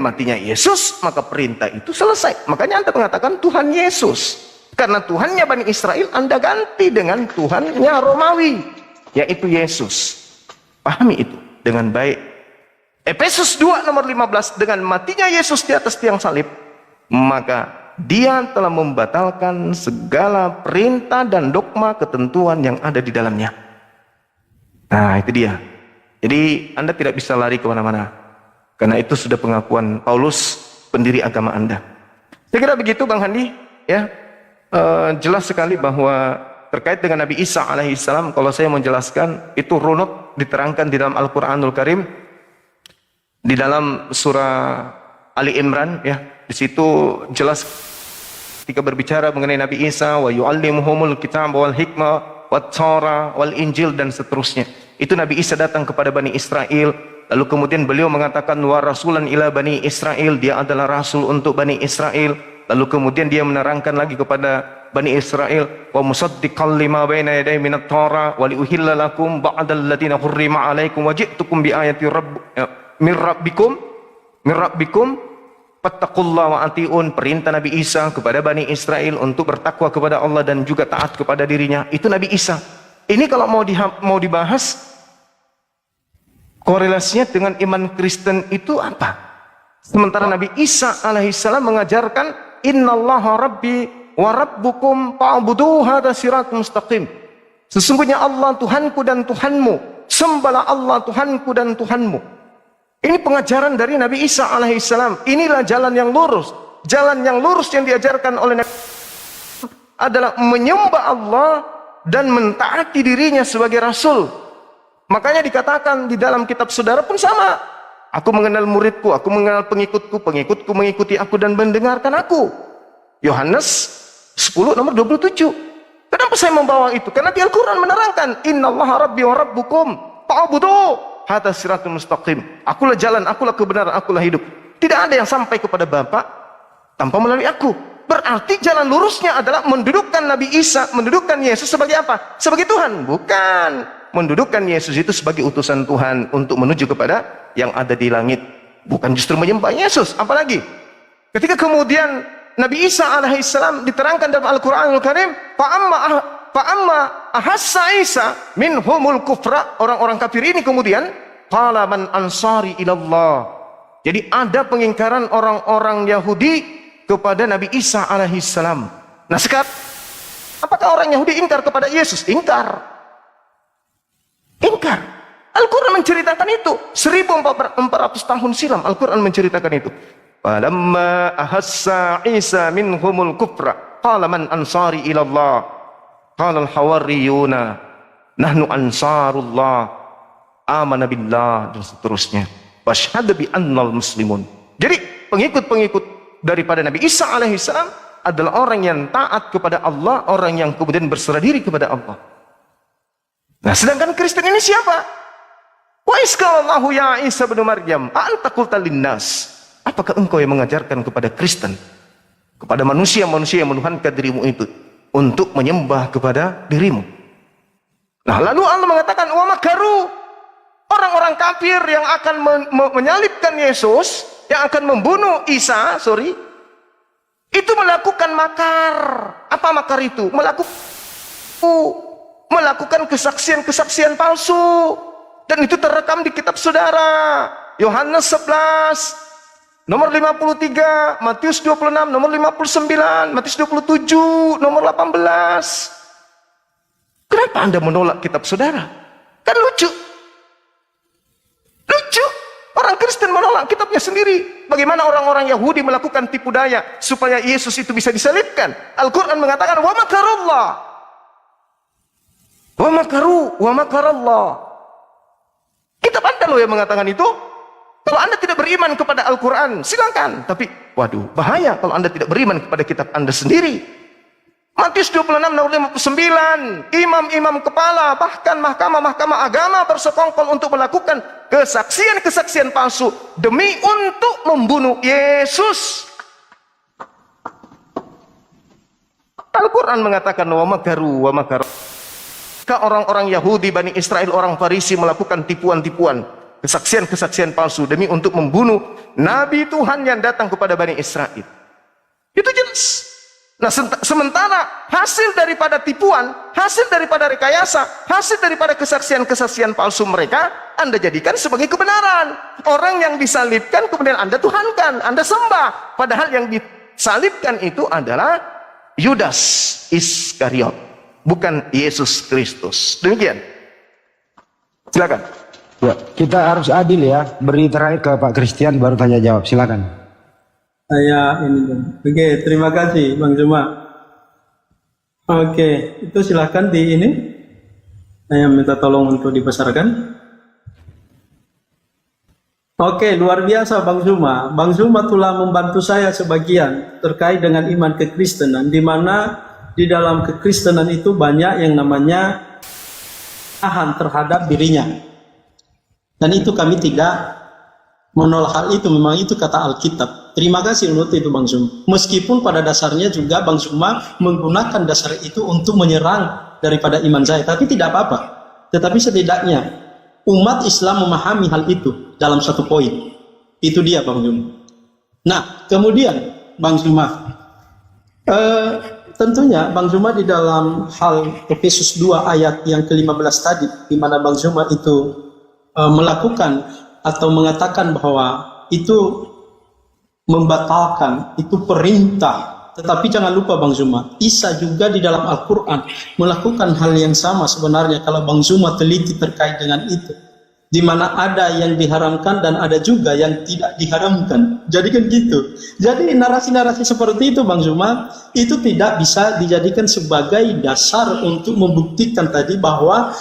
matinya Yesus, maka perintah itu selesai. Makanya Anda mengatakan Tuhan Yesus. Karena Tuhannya Bani Israel, Anda ganti dengan Tuhannya Romawi, yaitu Yesus. Pahami itu dengan baik. Efesus 2 nomor 15, dengan matinya Yesus di atas tiang salib, maka dia telah membatalkan segala perintah dan dogma ketentuan yang ada di dalamnya. Nah, itu dia. Jadi Anda tidak bisa lari kemana-mana. Karena itu sudah pengakuan Paulus, pendiri agama Anda. Saya kira begitu Bang Handi, ya. Jelas sekali bahwa terkait dengan Nabi Isa alaihissalam, kalau saya menjelaskan, itu runut diterangkan di dalam Al-Quranul Karim, di dalam surah Ali Imran, ya. Di situ jelas ketika berbicara mengenai Nabi Isa, wa yu'allimuhumul kitab wal hikmah wat Taurah wal Injil dan seterusnya. Itu Nabi Isa datang kepada Bani Israel. Lalu kemudian beliau mengatakan wa rasulan ila Bani Israel, dia adalah rasul untuk Bani Israel. Lalu kemudian dia menerangkan lagi kepada Bani Israel, wa musaddiqan lima baina yaday minat Taurah wa liuhilla lakum ba'dal ladina hurrima alaikum wa ji'tukum bi ayati min rabbikum fattaqullaha wa atiun. Perintah Nabi Isa kepada Bani Israel untuk bertakwa kepada Allah dan juga taat kepada dirinya. Itu Nabi Isa. Ini kalau mau dibahas korelasinya dengan iman Kristen itu apa? Sementara Nabi Isa alaihissalam mengajarkan innallaha rabbi wa rabbukum fa'buduhu hadza siratun mustaqim. Sesungguhnya Allah Tuhanku dan Tuhanmu, sembahlah Allah Tuhanku dan Tuhanmu. Ini pengajaran dari Nabi Isa alaihissalam. Inilah jalan yang lurus. Jalan yang lurus yang diajarkan oleh Nabi adalah menyembah Allah dan mentaati dirinya sebagai rasul. Makanya dikatakan di dalam kitab saudara pun sama. Aku mengenal muridku, aku mengenal pengikutku, pengikutku mengikuti aku dan mendengarkan aku. Yohanes 10 nomor 27. Kenapa saya membawa itu? Karena di Al-Quran menerangkan innallaha rabbi wa rabbukum fa'budu hadza siratul mustaqim. Akulah jalan, akulah kebenaran, akulah hidup. Tidak ada yang sampai kepada Bapa tanpa melalui aku. Berarti jalan lurusnya adalah mendudukkan Nabi Isa, mendudukkan Yesus sebagai apa? Sebagai Tuhan? Bukan. Mendudukkan Yesus itu sebagai utusan Tuhan untuk menuju kepada yang ada di langit. Bukan justru menyembah Yesus. Apalagi ketika kemudian Nabi Isa alaihissalam diterangkan dalam Al-Quranul Karim, fa'amma ahassa Isa minhumul kufra. Orang-orang kafir ini kemudian qala man ansari ilallah. Jadi ada pengingkaran orang-orang Yahudi kepada Nabi Isa alaihissalam. Nah sekarang, apakah orang Yahudi ingkar kepada Yesus? Ingkar. Al-Quran menceritakan itu 1400 tahun silam. Al-Quran menceritakan itu. Falamma ahassa Isa minhumul kufra qala man ansari ilallah qala al-hawariyuna nahnu ansarullah amana billah dan seterusnya washhadu bi annal muslimun. Jadi pengikut-pengikut daripada Nabi Isa alaihissalam adalah orang yang taat kepada Allah, orang yang kemudian berserah diri kepada Allah. Nah, sedangkan Kristen ini siapa? Wa isqalallahu ya Isa bin Maryam, anta qulta linnas. Apakah engkau yang mengajarkan kepada Kristen, kepada manusia-manusia yang menuhankan dirimu itu untuk menyembah kepada dirimu? Nah, lalu Allah mengatakan wa makaru. Orang-orang kafir yang akan menyalibkan Yesus, yang akan membunuh Isa, itu melakukan makar. Apa makar itu? Melakukan kesaksian-kesaksian palsu, dan itu terekam di kitab saudara. Yohanes 11 nomor 53, Matius 26 nomor 59, Matius 27 nomor 18. Kenapa Anda menolak kitab saudara? Kan lucu. Orang Kristen menolak kitabnya sendiri. Bagaimana orang-orang Yahudi melakukan tipu daya supaya Yesus itu bisa disalibkan? Al-Quran mengatakan wa makarullah wa makaru wa makarallah. Kitab Anda loh yang mengatakan itu. Kalau Anda tidak beriman kepada Al-Quran, silakan. Tapi waduh, bahaya kalau Anda tidak beriman kepada kitab Anda sendiri. Matius 26 nomor 59, imam-imam kepala bahkan mahkamah-mahkamah agama bersekongkol untuk melakukan kesaksian-kesaksian palsu demi untuk membunuh Yesus. Al-Quran mengatakan wa makaru wa makaru. Orang-orang Yahudi, Bani Israel, orang Farisi melakukan tipuan-tipuan. kesaksian-kesaksian palsu demi untuk membunuh Nabi Tuhan yang datang kepada Bani Israel. Itu jelas. Nah, sementara hasil daripada tipuan, hasil daripada rekayasa, hasil daripada kesaksian-kesaksian palsu mereka, Anda jadikan sebagai kebenaran. Orang yang disalibkan kemudian Anda tuhankan, Anda sembah. Padahal yang disalibkan itu adalah Yudas Iskariot, bukan Yesus Kristus. Demikian. Silakan. Ya, kita harus adil ya. Beri terakhir ke Pak Christian baru tanya jawab. Silakan. Saya ini Bang. Oke, terima kasih Bang Zuma. Oke, itu silahkan di ini. Saya minta tolong untuk dibesarkan. Oke, luar biasa Bang Zuma. Bang Zuma telah membantu saya sebagian terkait dengan iman kekristenan, di mana di dalam kekristenan itu banyak yang namanya tahan terhadap dirinya. Dan itu kami tidak menolak hal itu, memang itu kata Alkitab. Terima kasih untuk itu Bang Zuma. Meskipun pada dasarnya juga Bang Zuma menggunakan dasar itu untuk menyerang daripada iman saya, tapi tidak apa-apa. Tetapi setidaknya umat Islam memahami hal itu dalam satu poin. Itu dia Bang Zuma. Nah, kemudian Bang Zuma, tentunya Bang Zuma di dalam hal Efesus 2 ayat yang ke-15 tadi, di mana Bang Zuma itu melakukan atau mengatakan bahwa itu membatalkan, itu perintah. Tetapi jangan lupa Bang Zuma, Isa juga di dalam Al-Quran melakukan hal yang sama sebenarnya kalau Bang Zuma teliti terkait dengan itu, di mana ada yang diharamkan dan ada juga yang tidak diharamkan. Jadi kan gitu. Jadi narasi-narasi seperti itu Bang Zuma itu tidak bisa dijadikan sebagai dasar untuk membuktikan tadi bahwa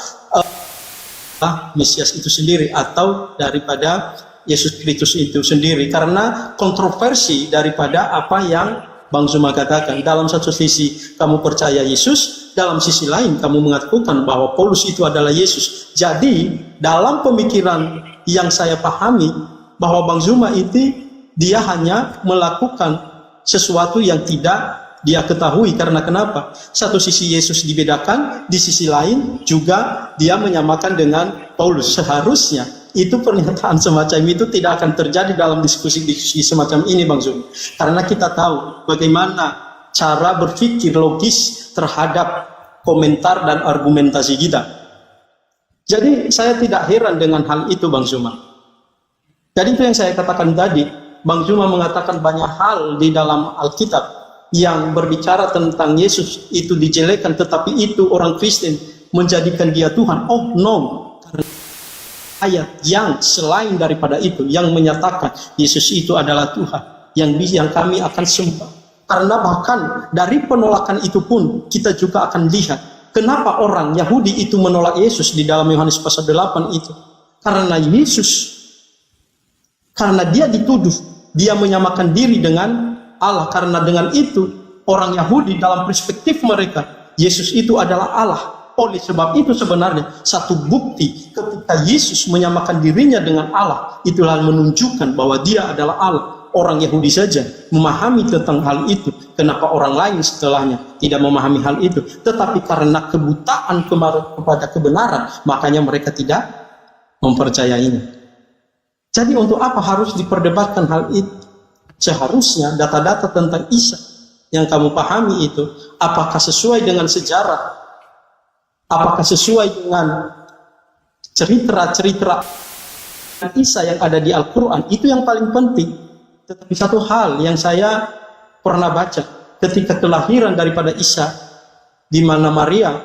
Mesias itu sendiri atau daripada Yesus Kristus itu sendiri, karena kontroversi daripada apa yang Bang Zuma katakan. Dalam satu sisi kamu percaya Yesus, dalam sisi lain kamu mengatakan bahwa Paulus itu adalah Yesus. Jadi dalam pemikiran yang saya pahami bahwa Bang Zuma itu dia hanya melakukan sesuatu yang tidak dia ketahui. Karena kenapa? Satu sisi Yesus dibedakan, di sisi lain juga dia menyamakan dengan Paulus. Seharusnya itu pernyataan semacam itu tidak akan terjadi dalam diskusi-diskusi semacam ini Bang Zuma. Karena kita tahu bagaimana cara berpikir logis terhadap komentar dan argumentasi kita. Jadi saya tidak heran dengan hal itu Bang Zuma. Jadi itu yang saya katakan tadi. Bang Zuma mengatakan banyak hal di dalam Alkitab yang berbicara tentang Yesus itu dijelekan, tetapi itu orang Kristen menjadikan dia Tuhan. Oh no, karena ayat yang selain daripada itu yang menyatakan Yesus itu adalah Tuhan yang kami akan sembah. Karena bahkan dari penolakan itu pun kita juga akan lihat kenapa orang Yahudi itu menolak Yesus di dalam Yohanes pasal 8 itu. Karena Yesus, karena dia dituduh dia menyamakan diri dengan Allah. Karena dengan itu orang Yahudi dalam perspektif mereka Yesus itu adalah Allah. Oleh sebab itu sebenarnya satu bukti ketika Yesus menyamakan dirinya dengan Allah, itulah menunjukkan bahwa dia adalah Allah. Orang Yahudi saja memahami tentang hal itu. Kenapa orang lain setelahnya tidak memahami hal itu? Tetapi karena kebutaan kepada kebenaran, makanya mereka tidak mempercayainya. Jadi untuk apa harus diperdebatkan hal itu? Seharusnya data-data tentang Isa yang kamu pahami itu apakah sesuai dengan sejarah, apakah sesuai dengan cerita-cerita Isa yang ada di Al-Quran, itu yang paling penting. Tetapi satu hal yang saya pernah baca ketika kelahiran daripada Isa, di mana Maria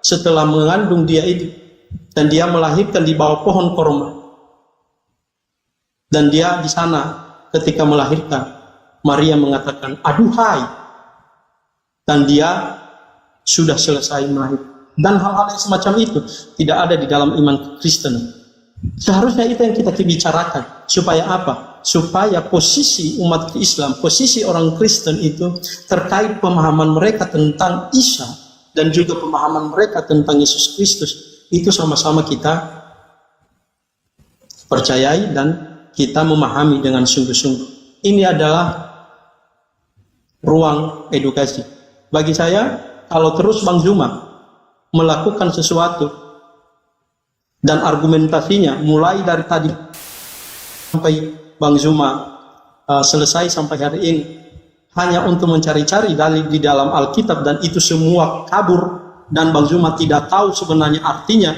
setelah mengandung dia itu dan dia melahirkan di bawah pohon korma, dan dia di sana ketika melahirkan, Maria mengatakan, aduhai, dan dia sudah selesai melahirkan. Dan hal-hal yang semacam itu tidak ada di dalam iman Kristen. Seharusnya itu yang kita bicarakan. Supaya apa? Supaya posisi umat Islam, posisi orang Kristen itu terkait pemahaman mereka tentang Isa dan juga pemahaman mereka tentang Yesus Kristus, itu sama-sama kita percayai dan kita memahami dengan sungguh-sungguh. Ini adalah ruang edukasi. Bagi saya, kalau terus Bang Zuma melakukan sesuatu dan argumentasinya mulai dari tadi sampai Bang Zuma selesai sampai hari ini hanya untuk mencari-cari dalil di dalam Alkitab, dan itu semua kabur, dan Bang Zuma tidak tahu sebenarnya artinya.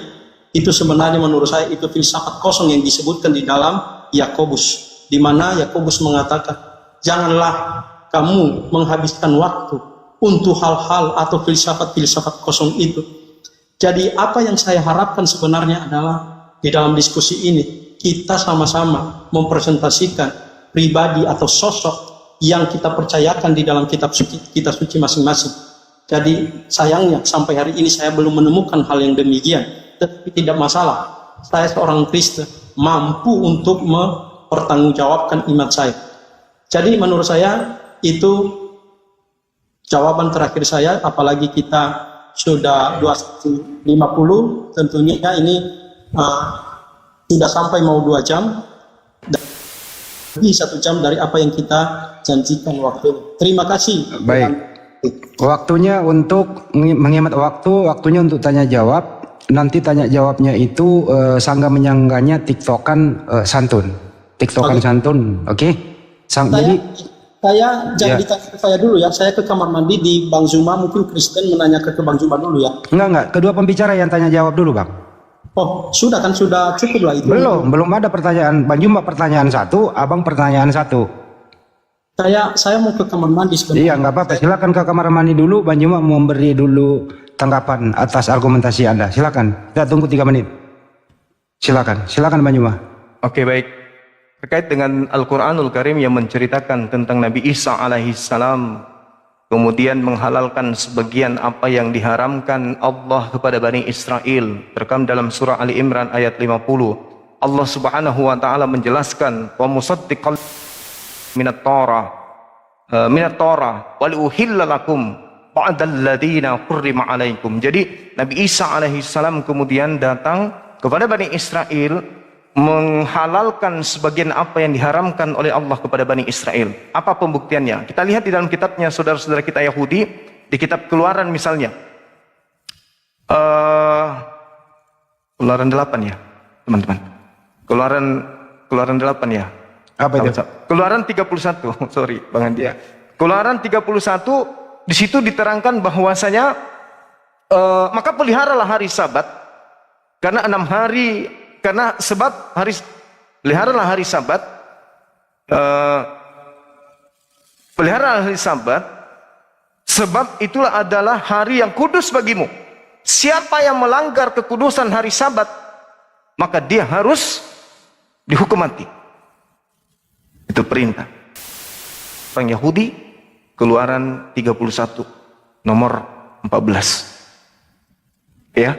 Itu sebenarnya menurut saya itu filsafat kosong yang disebutkan di dalam Yakobus, di mana Yakobus mengatakan, janganlah kamu menghabiskan waktu untuk hal-hal atau filsafat-filsafat kosong itu. Jadi apa yang saya harapkan sebenarnya adalah di dalam diskusi ini kita sama-sama mempresentasikan pribadi atau sosok yang kita percayakan di dalam kitab suci masing-masing. Jadi sayangnya sampai hari ini saya belum menemukan hal yang demikian, tapi tidak masalah. Saya seorang Kristen mampu untuk mempertanggungjawabkan iman saya. Jadi menurut saya itu jawaban terakhir saya, apalagi kita sudah 2:50, tentunya ini sudah sampai mau 2 jam dan lebih 1 jam dari apa yang kita janjikan waktu. Terima kasih. Baik. Waktunya untuk menghemat waktunya untuk tanya jawab. Nanti tanya jawabnya itu sangga menyangganya tiktokan santun. Tiktokan santun, oke? Jadi saya jangan ya. ditanya ke saya dulu ya. Saya ke kamar mandi di Bang Zuma, mungkin Kristen menanya ke Bang Zuma dulu ya. Enggak. Kedua pembicara yang tanya jawab dulu, Bang. Oh, sudah cukup lah itu. Belum ada pertanyaan. Bang Juma pertanyaan 1, Abang pertanyaan 1. Saya mau ke kamar mandi sebentar. Iya, nggak apa-apa. Silakan ke kamar mandi dulu. Bang Juma mau memberi dulu tanggapan atas argumentasi Anda. Silakan. Kita tunggu 3 menit. Silakan Bang Juma. Oke, baik. Terkait dengan Al-Quranul Karim yang menceritakan tentang Nabi Isa alaihissalam, kemudian menghalalkan sebagian apa yang diharamkan Allah kepada Bani Israel, terekam dalam surah Ali Imran ayat 50. Allah subhanahu wa ta'ala menjelaskan, wa musaddiqal minat Torah wal uhilla lakum ba'dal ladina hurrima alaikum. Jadi Nabi Isa alaihissalam kemudian datang kepada Bani Israel menghalalkan sebagian apa yang diharamkan oleh Allah kepada Bani Israel. Apa pembuktiannya? Kita lihat di dalam kitabnya saudara-saudara kita Yahudi, di kitab Keluaran misalnya. Keluaran 8 ya, teman-teman. Keluaran 8 ya. Apa itu? Keluaran 31, sorry Bang Andi. Keluaran 31, di situ diterangkan bahwasanya maka peliharalah hari Sabat karena 6 hari, karena sebab peliharalah hari Sabat, peliharalah hari Sabat, sebab itulah adalah hari yang kudus bagimu. Siapa yang melanggar kekudusan hari Sabat, maka dia harus dihukum mati. Itu perintah orang Yahudi. Keluaran 31 nomor 14 ya.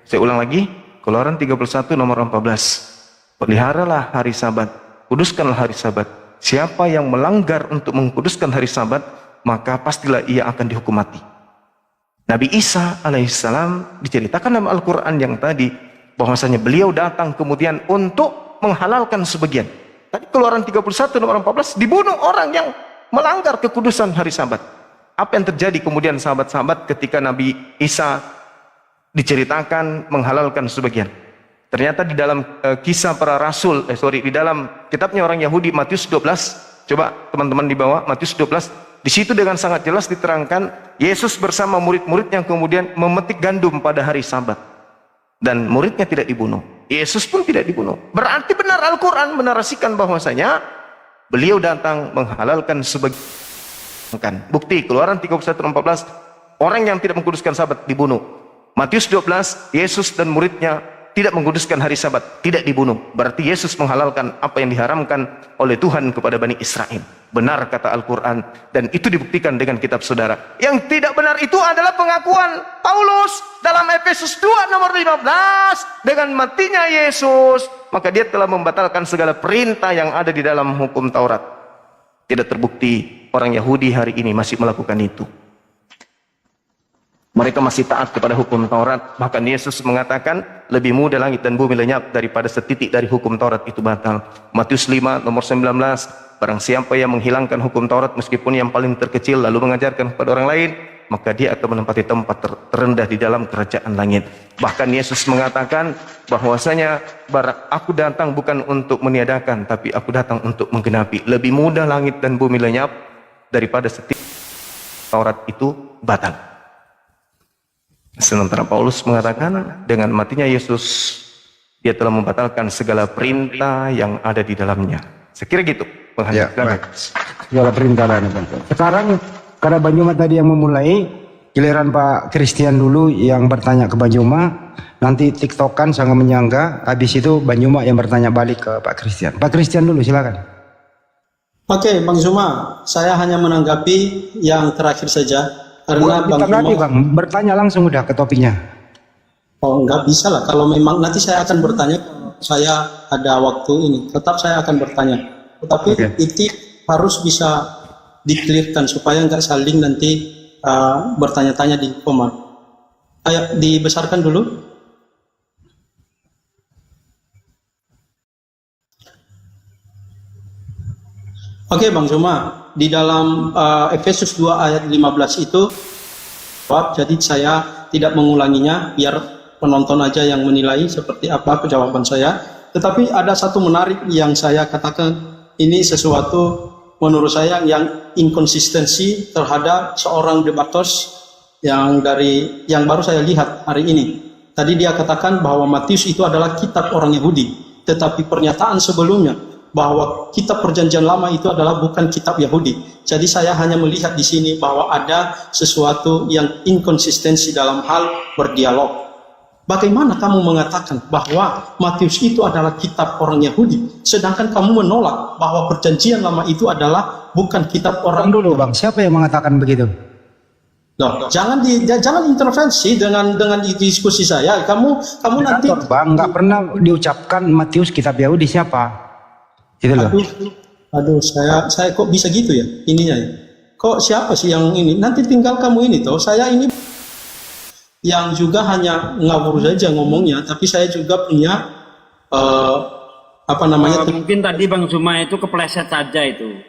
Saya ulang lagi, Keluaran 31 nomor 14. Peliharalah hari Sabat, kuduskanlah hari Sabat. Siapa yang melanggar untuk mengkuduskan hari Sabat, maka pastilah ia akan dihukum mati. Nabi Isa alaihissalam diceritakan dalam Al-Quran yang tadi bahwasanya beliau datang kemudian untuk menghalalkan sebagian. Tadi Keluaran 31 nomor 14, dibunuh orang yang melanggar kekudusan hari Sabat. Apa yang terjadi kemudian sahabat-sahabat ketika Nabi Isa diceritakan menghalalkan sebagian? Ternyata di dalam kisah para rasul, di dalam kitabnya orang Yahudi Matius 12, coba teman-teman dibawa Matius 12, di situ dengan sangat jelas diterangkan Yesus bersama murid-murid yang kemudian memetik gandum pada hari Sabat. Dan muridnya tidak dibunuh, Yesus pun tidak dibunuh. Berarti benar Al-Quran menarasikan bahwasanya beliau datang menghalalkan sebagian. Bukti Keluaran 31:14, orang yang tidak mengkuduskan Sabat dibunuh. Matius 12, Yesus dan muridnya tidak mengkuduskan hari Sabat, tidak dibunuh. Berarti Yesus menghalalkan apa yang diharamkan oleh Tuhan kepada Bani Israel. Benar kata Al-Quran, dan itu dibuktikan dengan kitab saudara. Yang tidak benar itu adalah pengakuan Paulus dalam Efesus 2 nomor 15. Dengan matinya Yesus, maka dia telah membatalkan segala perintah yang ada di dalam hukum Taurat. Tidak terbukti orang Yahudi hari ini masih melakukan itu. Mereka masih taat kepada hukum Taurat. Bahkan Yesus mengatakan, lebih mudah langit dan bumi lenyap daripada setitik dari hukum Taurat itu batal. Matius 5 nomor 19, barang siapa yang menghilangkan hukum Taurat meskipun yang paling terkecil lalu mengajarkan kepada orang lain, maka dia akan menempati tempat terendah di dalam kerajaan langit. Bahkan Yesus mengatakan bahwasanya aku datang bukan untuk meniadakan, tapi aku datang untuk menggenapi. Lebih mudah langit dan bumi lenyap daripada setiap Taurat itu batal. Sementara Paulus mengatakan dengan matinya Yesus, dia telah membatalkan segala perintah yang ada di dalamnya. Saya kira gitu. Ya, baik. Segala perintah dan sekarang karena Bang Juma tadi yang memulai, giliran Pak Christian dulu yang bertanya ke Bang Juma, nanti tiktokan sangat menyangga, habis itu Bang Juma yang bertanya balik ke Pak Christian. Pak Christian dulu silakan. Oke, Bang Zuma, saya hanya menanggapi yang terakhir saja karena Bang Zuma Bang, bertanya langsung udah ke topiknya. Oh, nggak bisa lah. Kalau memang nanti saya akan bertanya, saya ada waktu ini, tetap saya akan bertanya. Tetapi itu harus bisa dikelirkan supaya nggak saling nanti bertanya-tanya di komen. Ayo dibesarkan dulu. Oke, Bang Zuma, di dalam Efesus 2 ayat 15 itu, jadi saya tidak mengulanginya, biar penonton aja yang menilai seperti apa jawaban saya. Tetapi ada satu menarik yang saya katakan, ini sesuatu menurut saya yang inkonsistensi terhadap seorang debaters yang baru saya lihat hari ini. Tadi dia katakan bahwa Matius itu adalah kitab orang Yahudi, tetapi pernyataan sebelumnya bahwa kitab perjanjian lama itu adalah bukan kitab Yahudi. Jadi saya hanya melihat di sini bahwa ada sesuatu yang inkonsistensi dalam hal berdialog. Bagaimana kamu mengatakan bahwa Matius itu adalah kitab orang Yahudi, sedangkan kamu menolak bahwa perjanjian lama itu adalah bukan kitab orang dulu, Bang. Siapa yang mengatakan begitu? Loh, jangan intervensi dengan diskusi saya. Kamu nanti, Bang, nggak pernah diucapkan Matius kitab Yahudi, siapa? Itu loh. Aduh, saya kok bisa gitu ya ininya ya. Kok siapa sih yang ini? Nanti tinggal kamu ini toh. Saya ini yang juga hanya ngawur saja ngomongnya, tapi saya juga punya mungkin tadi Bang Zuma itu kepleset saja itu.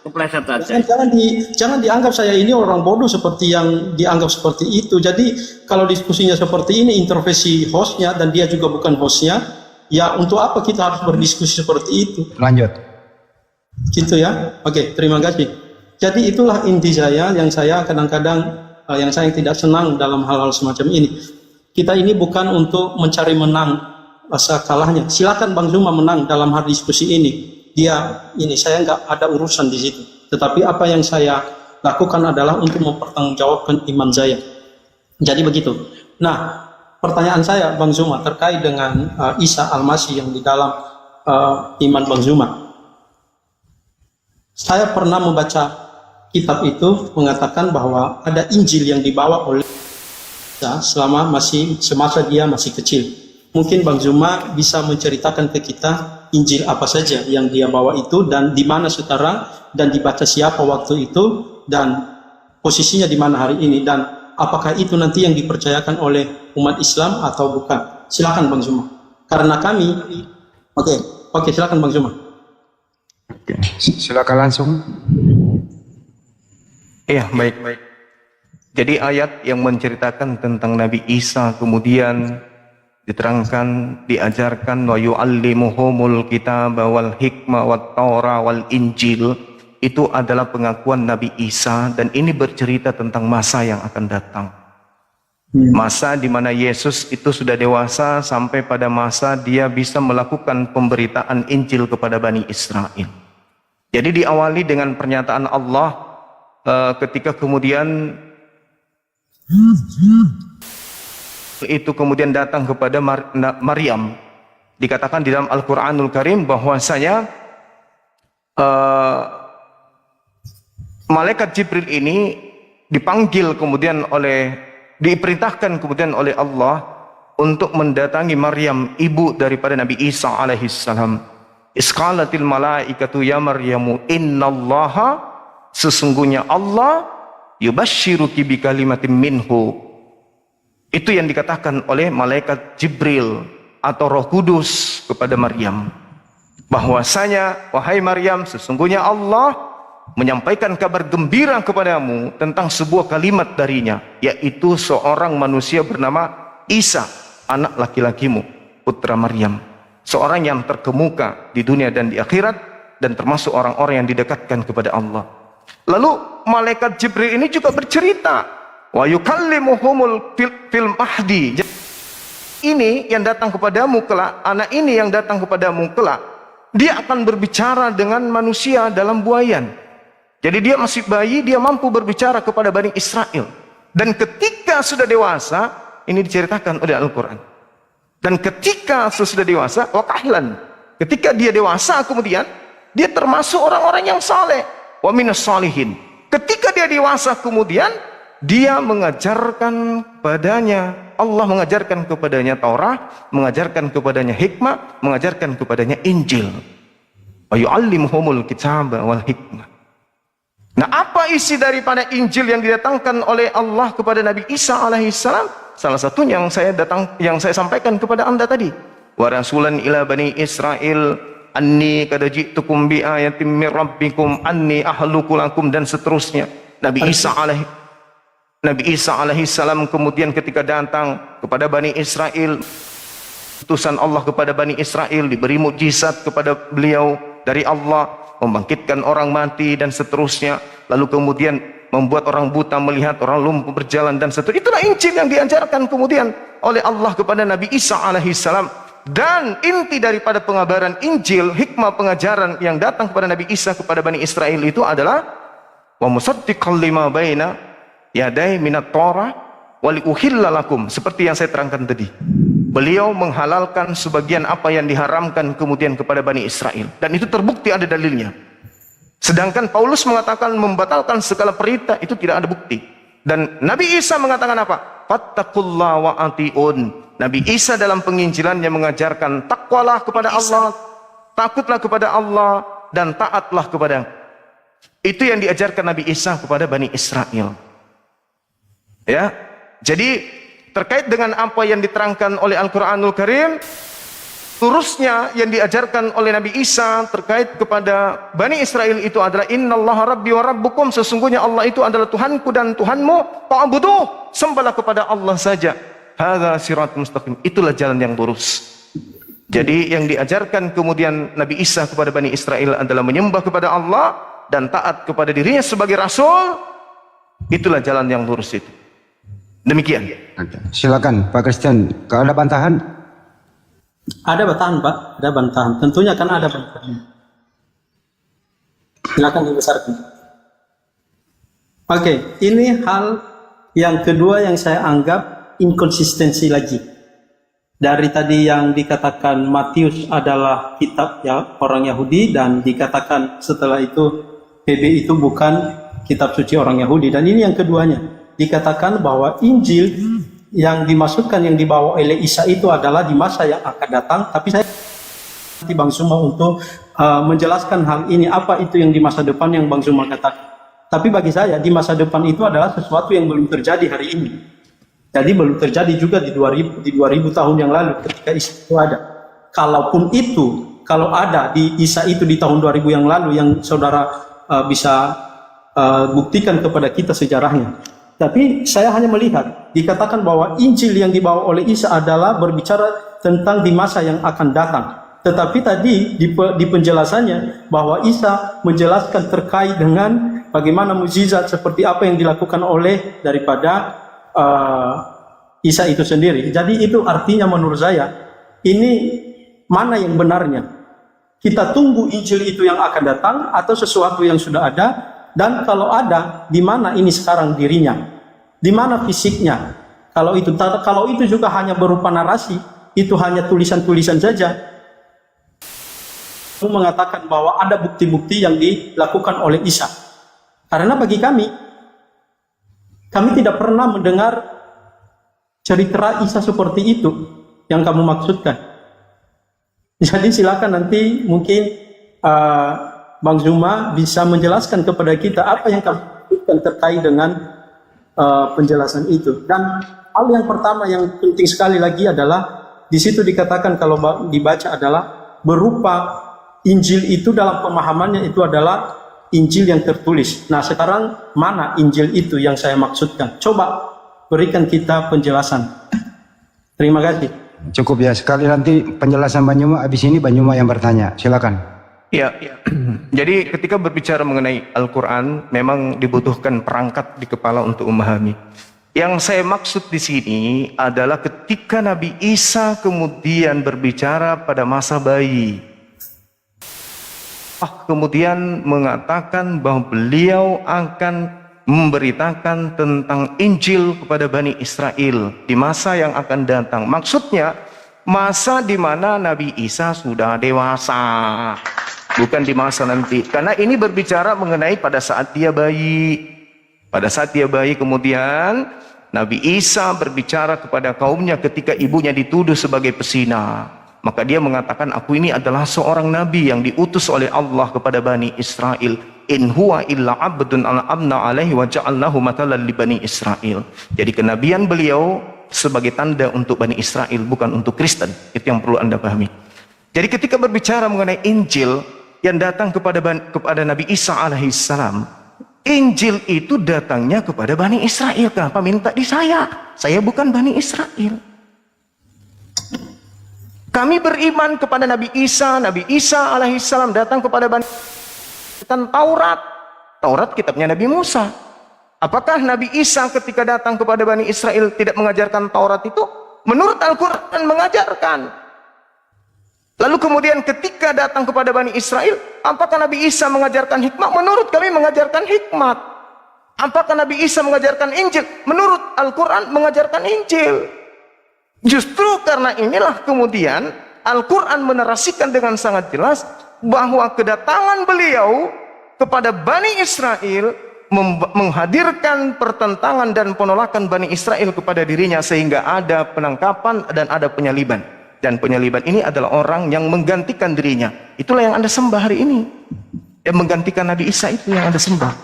Kepleset saja. Jangan dianggap saya ini orang bodoh seperti yang dianggap seperti itu. Jadi kalau diskusinya seperti ini, intervensi hostnya dan dia juga bukan hostnya, ya untuk apa kita harus berdiskusi seperti itu? Lanjut. Gitu ya. Oke, terima kasih. Jadi itulah inti saya yang saya kadang-kadang yang saya tidak senang dalam hal-hal semacam ini. Kita ini bukan untuk mencari menang rasa kalahnya. Silakan Bang Zuma menang dalam hal diskusi ini. Saya nggak ada urusan di situ. Tetapi apa yang saya lakukan adalah untuk mempertanggungjawabkan iman saya. Jadi begitu. Nah, pertanyaan saya Bang Zuma terkait dengan Isa Al-Masih yang di dalam iman Bang Zuma. Saya pernah membaca kitab itu mengatakan bahwa ada Injil yang dibawa oleh Isa semasa dia masih kecil. Mungkin Bang Zuma bisa menceritakan ke kita Injil apa saja yang dia bawa itu dan di mana sekarang dan dibaca siapa waktu itu dan posisinya di mana hari ini dan apakah itu nanti yang dipercayakan oleh umat Islam atau bukan. Silakan Bang Zuma. Karena kami Oke, silakan Bang Zuma. Oke, silakan langsung. Iya, baik. Jadi ayat yang menceritakan tentang Nabi Isa kemudian diterangkan, diajarkan wa yu'allimuhumul kitaba wal hikmah wat taura wal injil, itu adalah pengakuan Nabi Isa dan ini bercerita tentang masa yang akan datang. Masa di mana Yesus itu sudah dewasa sampai pada masa dia bisa melakukan pemberitaan Injil kepada Bani Israel. Jadi diawali dengan pernyataan Allah ketika kemudian itu kemudian datang kepada Maryam. Dikatakan di dalam Al-Quranul Karim bahwasanya malaikat Jibril ini diperintahkan kemudian oleh Allah untuk mendatangi Maryam, ibu daripada Nabi Isa alaihissalam. Isqalatil malaikatu ya Maryamu innallaha, sesungguhnya Allah yubashshiruki bi kalimatin minhu. Itu yang dikatakan oleh malaikat Jibril atau Roh Kudus kepada Maryam, bahwasanya wahai Maryam, sesungguhnya Allah menyampaikan kabar gembira kepadamu tentang sebuah kalimat darinya, yaitu seorang manusia bernama Isa, anak laki-lakimu, putra Maryam, seorang yang terkemuka di dunia dan di akhirat, dan termasuk orang-orang yang didekatkan kepada Allah. Lalu malaikat Jibril ini juga bercerita, wa yukallimuhumul fil mahdi. Ini yang datang kepadamu kelak, anak ini yang datang kepadamu kelak, dia akan berbicara dengan manusia dalam buayan. Jadi dia masih bayi, dia mampu berbicara kepada Bani Israel. Dan ketika sudah dewasa, ini diceritakan oleh Al-Quran. Dan ketika sudah dewasa, wakahlan, ketika dia dewasa kemudian, dia termasuk orang-orang yang saleh. Wa minas salihin. Ketika dia dewasa kemudian, dia mengajarkan padanya, Allah mengajarkan kepadanya Taurat, mengajarkan kepadanya hikmah, mengajarkan kepadanya Injil. Wa yu'allimuhumul kitaba wal hikmah. Nah, apa isi daripada Injil yang didatangkan oleh Allah kepada Nabi Isa alaihissalam? Salah satunya yang saya sampaikan kepada Anda tadi. Wa rasulan ila bani Israel anni qad ji'tukum bi ayatin mir rabbikum anni ahluku lakum, dan seterusnya. Nabi Isa alaihissalam kemudian ketika datang kepada Bani Israel, utusan Allah kepada Bani Israel, diberi mukjizat kepada beliau dari Allah, membangkitkan orang mati dan seterusnya, lalu kemudian membuat orang buta melihat, orang lumpuh berjalan dan seterusnya. Itulah Injil yang diajarkan kemudian oleh Allah kepada Nabi Isa alaihissalam. Dan inti daripada pengabaran Injil, hikmah pengajaran yang datang kepada Nabi Isa kepada Bani Israel itu adalah wa musaddiqan lima baina yaday minat Torah wa liuhilla lakum, seperti yang saya terangkan tadi. Beliau menghalalkan sebagian apa yang diharamkan kemudian kepada Bani Israel, dan itu terbukti ada dalilnya. Sedangkan Paulus mengatakan membatalkan segala perintah, itu tidak ada bukti. Dan Nabi Isa mengatakan apa? Fattaqullaha wa atiun. Nabi Isa dalam penginjilannya mengajarkan takwalah kepada Allah, takutlah kepada Allah, dan taatlah kepada. Itu yang diajarkan Nabi Isa kepada Bani Israel. Ya, jadi terkait dengan apa yang diterangkan oleh Al-Quranul Karim, lurusnya yang diajarkan oleh Nabi Isa terkait kepada Bani Israel itu adalah innallaha rabbi wa rabbukum, sesungguhnya Allah itu adalah Tuhanku dan Tuhanmu, fa'buduh, sembahlah kepada Allah saja. Hadza siratul mustaqim, itulah jalan yang lurus. Jadi yang diajarkan kemudian Nabi Isa kepada Bani Israel adalah menyembah kepada Allah dan taat kepada dirinya sebagai Rasul. Itulah jalan yang lurus itu. Demikian. Silakan Pak Christian, kalau ada bantahan? Ada bantahan, Pak. Ada bantahan. Tentunya kan ada bantahan. Silakan dibesarkan. Oke, ini hal yang kedua yang saya anggap inkonsistensi lagi. Dari tadi yang dikatakan Matius adalah kitab ya orang Yahudi, dan dikatakan setelah itu PB itu bukan kitab suci orang Yahudi, dan ini yang keduanya. Dikatakan bahwa Injil yang dimaksudkan yang dibawa oleh Isa itu adalah di masa yang akan datang. Tapi saya nanti Bang Zuma untuk menjelaskan hal ini, apa itu yang di masa depan yang Bang Zuma katakan. Tapi bagi saya di masa depan itu adalah sesuatu yang belum terjadi hari ini. Jadi belum terjadi juga di 2000 tahun yang lalu ketika Isa itu ada. Kalaupun itu, kalau ada di Isa itu di tahun 2000 yang lalu yang saudara bisa buktikan kepada kita sejarahnya. Tapi saya hanya melihat, dikatakan bahwa Injil yang dibawa oleh Isa adalah berbicara tentang di masa yang akan datang. Tetapi tadi di penjelasannya bahwa Isa menjelaskan terkait dengan bagaimana mukjizat seperti apa yang dilakukan oleh daripada Isa itu sendiri. Jadi itu artinya menurut saya, ini mana yang benarnya? Kita tunggu Injil itu yang akan datang atau sesuatu yang sudah ada? Dan kalau ada, di mana ini sekarang dirinya? Di mana fisiknya? Kalau itu juga hanya berupa narasi, itu hanya tulisan-tulisan saja. Mengatakan bahwa ada bukti-bukti yang dilakukan oleh Isa. Karena bagi kami tidak pernah mendengar cerita Isa seperti itu yang kamu maksudkan. Jadi silakan nanti mungkin Bang Zuma bisa menjelaskan kepada kita apa yang kamu maksudkan terkait dengan penjelasan itu. Dan hal yang pertama yang penting sekali lagi adalah di situ dikatakan kalau dibaca adalah berupa Injil itu dalam pemahamannya itu adalah Injil yang tertulis. Nah, sekarang mana Injil itu yang saya maksudkan? Coba berikan kita penjelasan. Terima kasih. Cukup ya, sekali nanti penjelasan Banyuma, habis ini Banyuma yang bertanya. Silakan. Ya, jadi ketika berbicara mengenai Al-Quran, memang dibutuhkan perangkat di kepala untuk memahami. Yang saya maksud di sini adalah ketika Nabi Isa kemudian berbicara pada masa bayi. Kemudian mengatakan bahwa beliau akan memberitakan tentang Injil kepada Bani Israel di masa yang akan datang. Maksudnya, masa di mana Nabi Isa sudah dewasa. Bukan di masa nanti. Karena ini berbicara mengenai pada saat dia bayi. Pada saat dia bayi kemudian Nabi Isa berbicara kepada kaumnya ketika ibunya dituduh sebagai pesina. Maka dia mengatakan, aku ini adalah seorang nabi yang diutus oleh Allah kepada Bani Israel. In huwa illa abdun amna alaihi wa ja'alnahu matalan li Bani Israel. Jadi kenabian beliau sebagai tanda untuk Bani Israel, bukan untuk Kristen. Itu yang perlu Anda pahami. Jadi ketika berbicara mengenai Injil yang datang kepada Nabi Isa alaihissalam, Injil itu datangnya kepada Bani Israel. Kenapa minta di saya? Saya bukan Bani Israel. Kami beriman kepada Nabi Isa. Nabi Isa alaihissalam datang kepada Bani Israel. Taurat. Taurat kitabnya Nabi Musa. Apakah Nabi Isa ketika datang kepada Bani Israel tidak mengajarkan Taurat itu? Menurut Al-Quran mengajarkan. Lalu kemudian ketika datang kepada Bani Israel, apakah Nabi Isa mengajarkan hikmat? Menurut kami mengajarkan hikmat. Apakah Nabi Isa mengajarkan Injil? Menurut Al-Quran mengajarkan Injil. Justru karena inilah kemudian Al-Quran menarasikan dengan sangat jelas bahwa kedatangan beliau kepada Bani Israel menghadirkan pertentangan dan penolakan Bani Israel kepada dirinya, sehingga ada penangkapan dan ada penyaliban. Dan penyaliban ini adalah orang yang menggantikan dirinya. Itulah yang Anda sembah hari ini. Yang menggantikan Nabi Isa itu yang Anda sembah.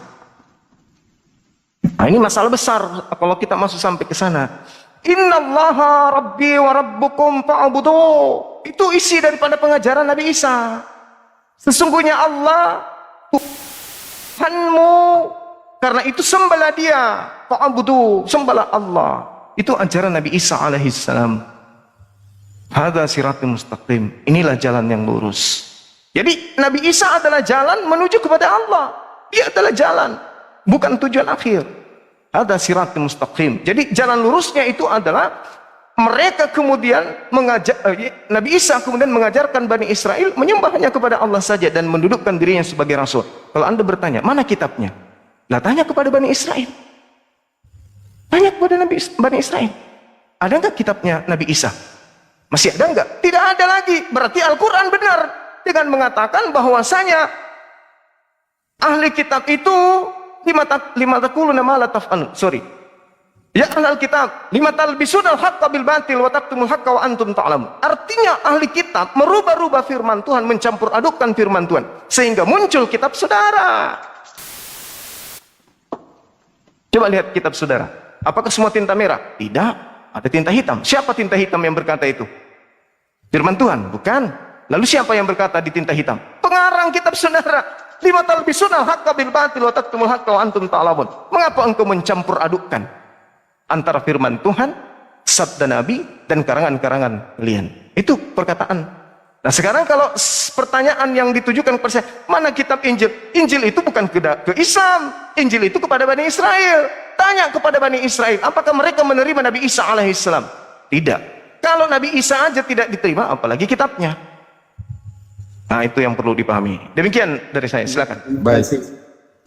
Nah, ini masalah besar kalau kita masuk sampai ke sana. Innallaha rabbi wa rabbukum fa'budu. Itu isi daripada pengajaran Nabi Isa. Sesungguhnya Allah Tuhanmu, karena itu sembahlah dia. Fa'budu, sembahlah Allah. Itu ajaran Nabi Isa alaihissalam. Hadza siratul mustaqim. Inilah jalan yang lurus. Jadi Nabi Isa adalah jalan menuju kepada Allah. Dia adalah jalan, bukan tujuan akhir. Ada siratul mustaqim. Jadi jalan lurusnya itu adalah mereka kemudian Nabi Isa kemudian mengajarkan Bani Israel menyembahnya kepada Allah saja dan mendudukkan dirinya sebagai rasul. Kalau Anda bertanya, mana kitabnya? Lah tanya kepada Bani Israel. Tanya kepada Bani Israel. Ada enggak kitabnya Nabi Isa? Masih ada enggak? Tidak ada lagi. Berarti Al-Quran benar dengan mengatakan bahwasanya ahli kitab itu lima takuluna ma la taf'alun. Sorry. Ya ahlul kitab, lima talbisunal haqqa bil batil wa taktumul haqqa wa antum ta'lamun. Artinya ahli kitab merubah-rubah firman Tuhan, mencampur adukkan firman Tuhan sehingga muncul kitab saudara. Coba lihat kitab saudara. Apakah semua tinta merah? Tidak, ada tinta hitam. Siapa tinta hitam yang berkata itu? Firman Tuhan, bukan. Lalu siapa yang berkata di tinta hitam? Pengarang kitab saudara. Lima talbisunal haqqa bil batil wa taktumul haqqa wa antum ta'lamun. Mengapa engkau mencampur adukkan antara firman Tuhan, sabda Nabi, dan karangan-karangan kalian? Itu perkataan. Nah sekarang kalau pertanyaan yang ditujukan kepada saya, mana kitab Injil? Injil itu bukan ke Islam. Injil itu kepada Bani Israel. Tanya kepada Bani Israel, apakah mereka menerima Nabi Isa alaihissalam? Tidak. Kalau Nabi Isa aja tidak diterima, apalagi kitabnya. Nah itu yang perlu dipahami. Demikian dari saya, silakan. Baik. Saya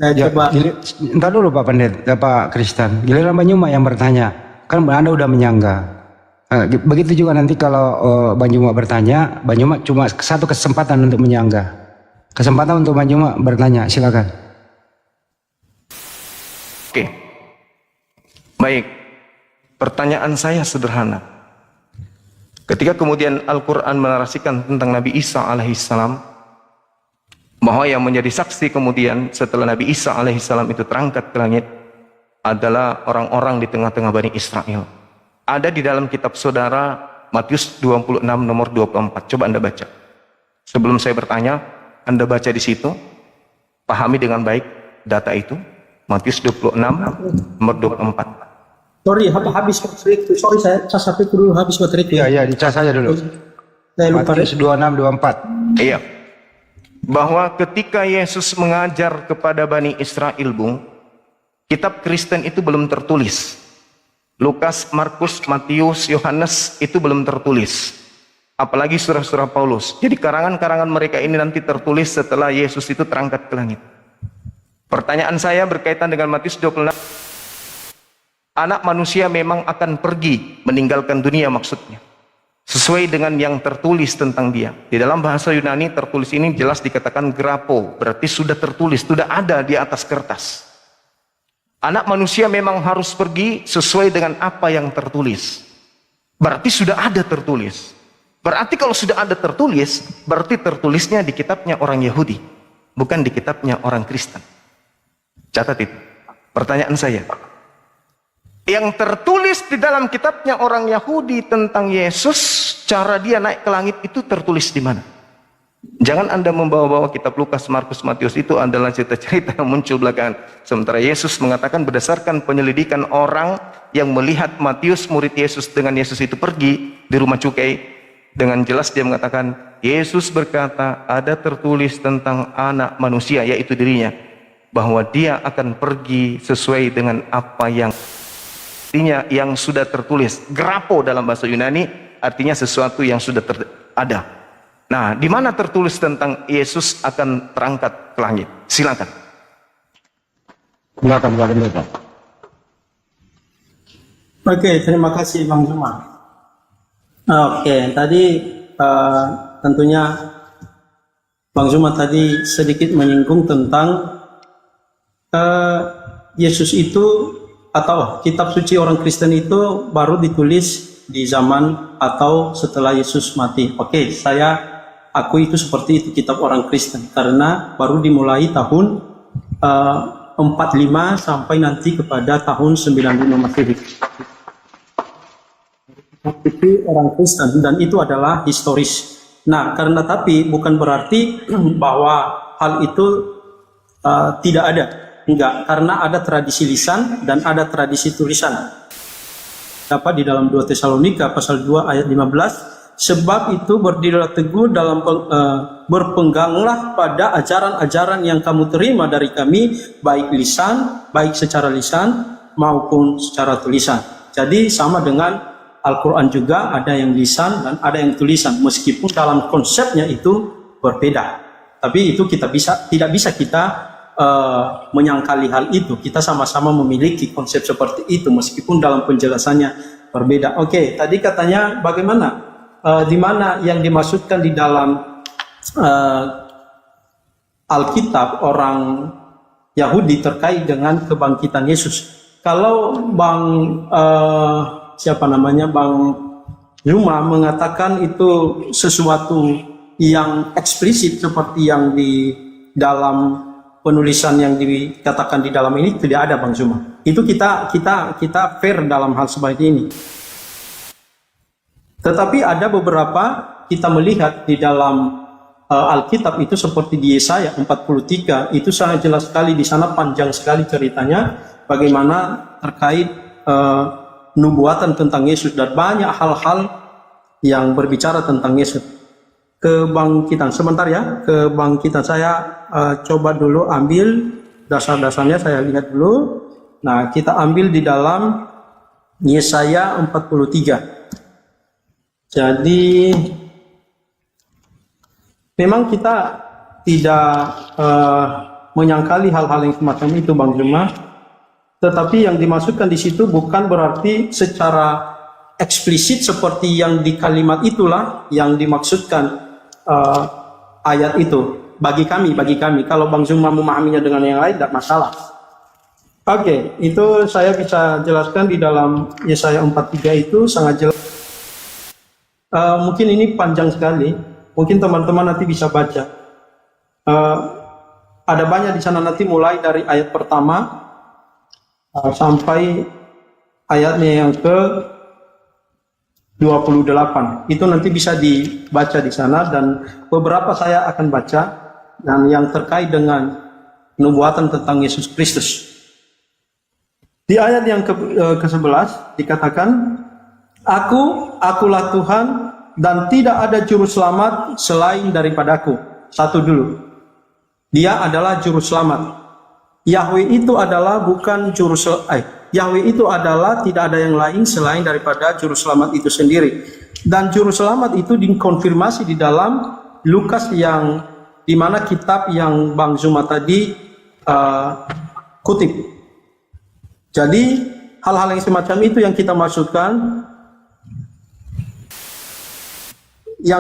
Ya, coba. entar dulu Pak Pendeta, Pak Kristen. Giliran Banyuma yang bertanya. Kan Anda udah menyangga. Begitu juga nanti kalau Banyuma bertanya, Banyuma cuma satu kesempatan untuk menyangga. Kesempatan untuk Banyuma bertanya, silakan. Oke. Baik. Pertanyaan saya sederhana. Ketika kemudian Al-Quran menarasikan tentang Nabi Isa alaihissalam, bahwa yang menjadi saksi kemudian setelah Nabi Isa alaihissalam itu terangkat ke langit adalah orang-orang di tengah-tengah Bani Israel. Ada di dalam kitab saudara Matius 26 nomor 24. Coba Anda baca. Sebelum saya bertanya, Anda baca di situ. Pahami dengan baik data itu. Matius 26 nomor 24. Sorry, habis baterai itu. Sorry, saya cas HP dulu, habis baterai itu. Iya, dicas saja dulu. Saya lupa. Matius 26:24. Iya. Bahwa ketika Yesus mengajar kepada Bani Israel, Bung, kitab Kristen itu belum tertulis. Lukas, Markus, Matius, Yohanes itu belum tertulis. Apalagi surah-surah Paulus. Jadi karangan-karangan mereka ini nanti tertulis setelah Yesus itu terangkat ke langit. Pertanyaan saya berkaitan dengan Matius 26. Anak manusia memang akan pergi meninggalkan dunia maksudnya. Sesuai dengan yang tertulis tentang dia. Di dalam bahasa Yunani tertulis ini jelas dikatakan grapo. Berarti sudah tertulis, sudah ada di atas kertas. Anak manusia memang harus pergi sesuai dengan apa yang tertulis. Berarti sudah ada tertulis. Berarti kalau sudah ada tertulis, berarti tertulisnya di kitabnya orang Yahudi. Bukan di kitabnya orang Kristen. Catat itu. Pertanyaan saya. Yang tertulis di dalam kitabnya orang Yahudi tentang Yesus, cara dia naik ke langit itu tertulis di mana? Jangan Anda membawa-bawa kitab Lukas, Markus, Matius itu adalah cerita-cerita yang muncul belakangan. Sementara Yesus mengatakan berdasarkan penyelidikan orang yang melihat Matius, murid Yesus dengan Yesus itu pergi di rumah cukai, dengan jelas dia mengatakan, Yesus berkata ada tertulis tentang anak manusia, yaitu dirinya, bahwa dia akan pergi sesuai dengan apa yang artinya yang sudah tertulis. Grapo dalam bahasa Yunani artinya sesuatu yang sudah ada. Nah, di mana tertulis tentang Yesus akan terangkat ke langit? Silakan. Silakan. Oke, terima kasih Bang Zuma. Oke, tadi tentunya Bang Zuma tadi sedikit menyinggung tentang Yesus itu atau kitab suci orang Kristen itu baru ditulis di zaman atau setelah Yesus mati. Oke, saya akui itu seperti itu kitab orang Kristen karena baru dimulai tahun 45 sampai nanti kepada tahun 95 Masehi. Itu orang Kristen dan itu adalah historis. Nah, karena tapi bukan berarti bahwa hal itu tidak ada. Enggak, karena ada tradisi lisan dan ada tradisi tulisan. Dapat di dalam 2 Tesalonika pasal 2 ayat 15, sebab itu berdirilah teguh dalam berpengganglah pada ajaran-ajaran yang kamu terima dari kami, baik secara lisan maupun secara tulisan. Jadi sama dengan Al-Quran juga ada yang lisan dan ada yang tulisan, meskipun dalam konsepnya itu berbeda. Tapi itu tidak bisa kita menyangkali hal itu. Kita sama-sama memiliki konsep seperti itu meskipun dalam penjelasannya berbeda. Oke, tadi katanya bagaimana di mana yang dimaksudkan di dalam Alkitab orang Yahudi terkait dengan kebangkitan Yesus. Kalau Bang Bang Zuma mengatakan itu sesuatu yang eksplisit seperti yang di dalam penulisan yang dikatakan di dalam ini, tidak ada Bang Zuma. Itu kita fair dalam hal seperti ini. Tetapi ada beberapa kita melihat di dalam Alkitab itu seperti di Yesaya 43 itu sangat jelas sekali, di sana panjang sekali ceritanya bagaimana terkait nubuatan tentang Yesus dan banyak hal-hal yang berbicara tentang Yesus. Kebangkitan sebentar ya, kebangkitan saya coba dulu ambil dasar-dasarnya, saya lihat dulu. Nah, kita ambil di dalam Yesaya 43. Jadi memang kita tidak menyangkali hal-hal yang semacam itu Bang Zuma, tetapi yang dimaksudkan di situ bukan berarti secara eksplisit seperti yang di kalimat itulah yang dimaksudkan ayat itu. Bagi kami, kalau Bang Zuma memahaminya dengan yang lain, tidak masalah. Oke, itu saya bisa jelaskan di dalam Yesaya 43 itu sangat jelas. Mungkin ini panjang sekali, mungkin teman-teman nanti bisa baca. Ada banyak di sana nanti mulai dari ayat pertama sampai ayatnya yang ke 28. Itu nanti bisa dibaca di sana dan beberapa saya akan baca, dan yang terkait dengan nubuatan tentang Yesus Kristus. Di ayat yang ke-11 dikatakan, Akulah Tuhan dan tidak ada juru selamat selain daripadaku. Satu dulu. Dia adalah juru selamat. Yahweh itu adalah bukan Yahweh itu adalah tidak ada yang lain selain daripada juru selamat itu sendiri. Dan juru selamat itu dikonfirmasi di dalam Lukas yang di mana kitab yang Bang Zuma tadi kutip. Jadi hal-hal yang semacam itu yang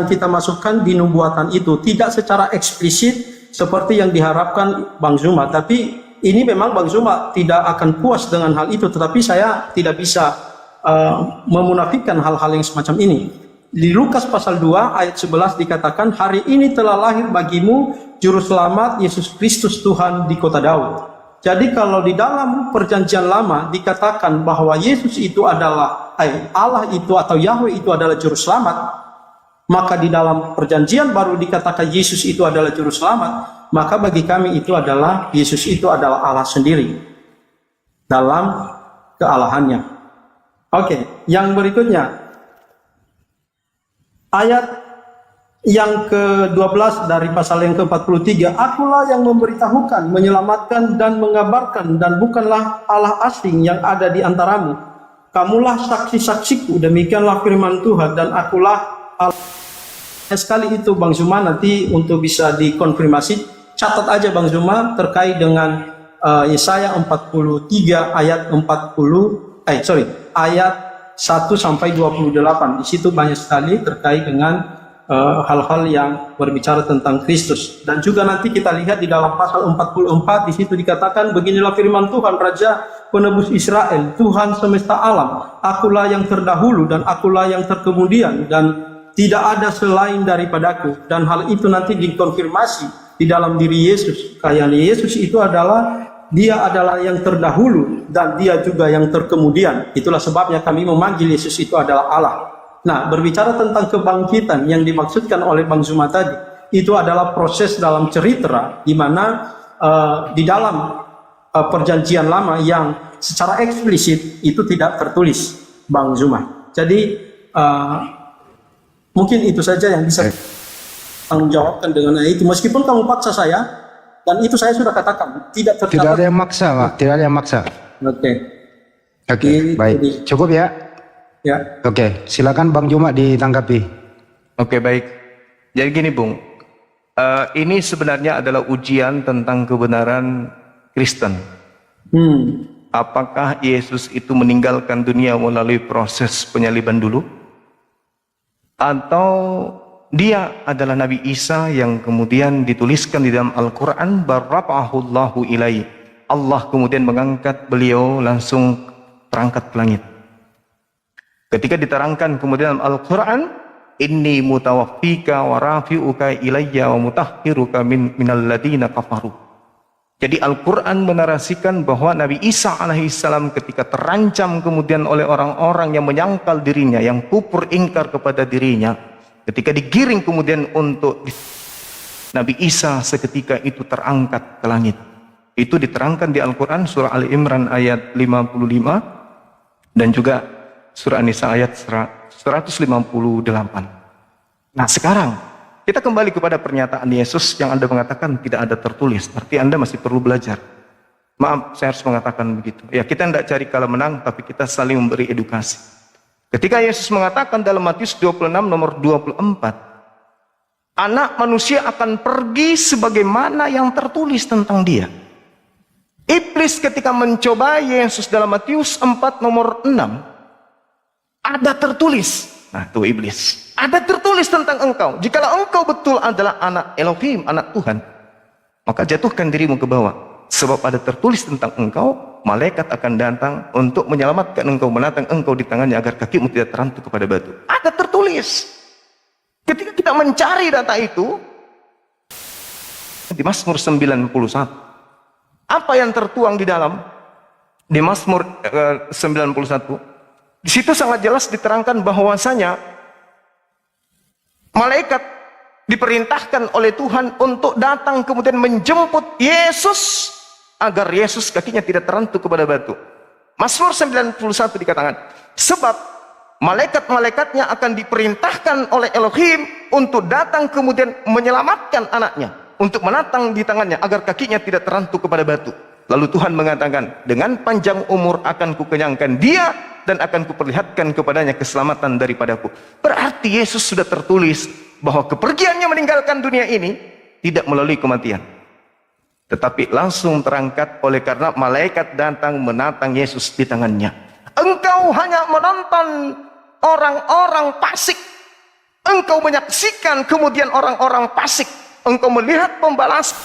kita masukkan di nubuatan itu, tidak secara eksplisit seperti yang diharapkan Bang Zuma. Tapi ini memang Bang Zuma tidak akan puas dengan hal itu, tetapi saya tidak bisa memunafikan hal-hal yang semacam ini. Di Lukas pasal 2 ayat 11 dikatakan, hari ini telah lahir bagimu juru selamat Yesus Kristus Tuhan di kota Daud. Jadi kalau di dalam perjanjian lama dikatakan bahwa Yesus itu adalah Allah itu atau Yahweh itu adalah juru selamat, maka di dalam perjanjian baru dikatakan Yesus itu adalah juru selamat, maka bagi kami itu adalah Yesus itu adalah Allah sendiri dalam kealahannya. Oke, yang berikutnya ayat yang ke-12 dari pasal yang ke-43, Akulah yang memberitahukan, menyelamatkan dan mengabarkan, dan bukanlah Allah asing yang ada di antaramu. Kamulah saksi-saksiku, demikianlah firman Tuhan, dan akulah Allah. Sekali itu Bang Zuma nanti untuk bisa dikonfirmasi, catat aja Bang Zuma terkait dengan Yesaya 43 ayat ayat 1 sampai 28. Di situ banyak sekali terkait dengan hal-hal yang berbicara tentang Kristus. Dan juga nanti kita lihat di dalam pasal 44, di situ dikatakan, beginilah firman Tuhan, Raja penebus Israel, Tuhan semesta alam, akulah yang terdahulu dan akulah yang terkemudian, dan tidak ada selain daripadaku. Dan hal itu nanti dikonfirmasi di dalam diri Yesus. Kayaknya Yesus itu adalah Dia adalah yang terdahulu dan Dia juga yang terkemudian. Itulah sebabnya kami memanggil Yesus itu adalah Allah. Nah, berbicara tentang kebangkitan yang dimaksudkan oleh Bang Zuma tadi, itu adalah proses dalam cerita di mana di dalam perjanjian lama yang secara eksplisit itu tidak tertulis, Bang Zuma. Jadi mungkin itu saja yang bisa tanggung jawabkan dengan itu. Meskipun kamu paksa saya, dan itu saya sudah katakan tidak tercatat. Tidak ada yang maksa, Pak. Tidak ada yang maksa. Oke, baik. Cukup ya. Ya. Oke, silakan Bang Zuma ditanggapi. Oke, baik. Jadi gini, Bung. Ini sebenarnya adalah ujian tentang kebenaran Kristen. Apakah Yesus itu meninggalkan dunia melalui proses penyaliban dulu? Atau dia adalah Nabi Isa yang kemudian dituliskan di dalam Al-Quran, barrafa'ahullahu ilaihi. Allah kemudian mengangkat beliau langsung terangkat ke langit. Ketika diterangkan kemudian dalam Al-Quran, inni mutawaffika wa rafi'uka ilayya wa mutahhiruka minal ladina kafaru. Jadi Al-Quran menarasikan bahwa Nabi Isa alaihissalam ketika terancam kemudian oleh orang-orang yang menyangkal dirinya, yang kufur ingkar kepada dirinya, ketika digiring kemudian untuk Nabi Isa seketika itu terangkat ke langit. Itu diterangkan di Al-Quran surah Ali Imran ayat 55 dan juga surah An-Nisa ayat 158. Nah sekarang kita kembali kepada pernyataan Yesus yang Anda mengatakan tidak ada tertulis. Berarti Anda masih perlu belajar. Maaf, saya harus mengatakan begitu. Ya, kita tidak cari kalah menang, tapi kita saling memberi edukasi. Ketika Yesus mengatakan dalam Matius 26 nomor 24, anak manusia akan pergi sebagaimana yang tertulis tentang dia. Iblis ketika mencoba Yesus dalam Matius 4 nomor 6, ada tertulis. Nah, tuh iblis. Ada tertulis tentang engkau. Jikalau engkau betul adalah anak Elohim, anak Tuhan, maka jatuhkan dirimu ke bawah. Sebab ada tertulis tentang engkau, malaikat akan datang untuk menyelamatkan engkau, menatang engkau di tangannya agar kakimu tidak terantuk kepada batu. Ada tertulis. Ketika kita mencari data itu di Mazmur 91, apa yang tertuang di dalam di Mazmur 91? Di situ sangat jelas diterangkan bahwasanya malaikat diperintahkan oleh Tuhan untuk datang kemudian menjemput Yesus agar Yesus kakinya tidak terantuk kepada batu. Mazmur 91 dikatakan, sebab malaikat-malaikatnya akan diperintahkan oleh Elohim untuk datang kemudian menyelamatkan anaknya, untuk menatang di tangannya agar kakinya tidak terantuk kepada batu. Lalu Tuhan mengatakan, dengan panjang umur akan kukenyangkan dia dan akan kuperlihatkan kepadanya keselamatan daripadaku. Berarti Yesus sudah tertulis bahwa kepergiannya meninggalkan dunia ini tidak melalui kematian, tetapi langsung terangkat oleh karena malaikat datang menatang Yesus di tangannya. Engkau hanya menonton orang-orang fasik, engkau menyaksikan kemudian orang-orang fasik, engkau melihat pembalasan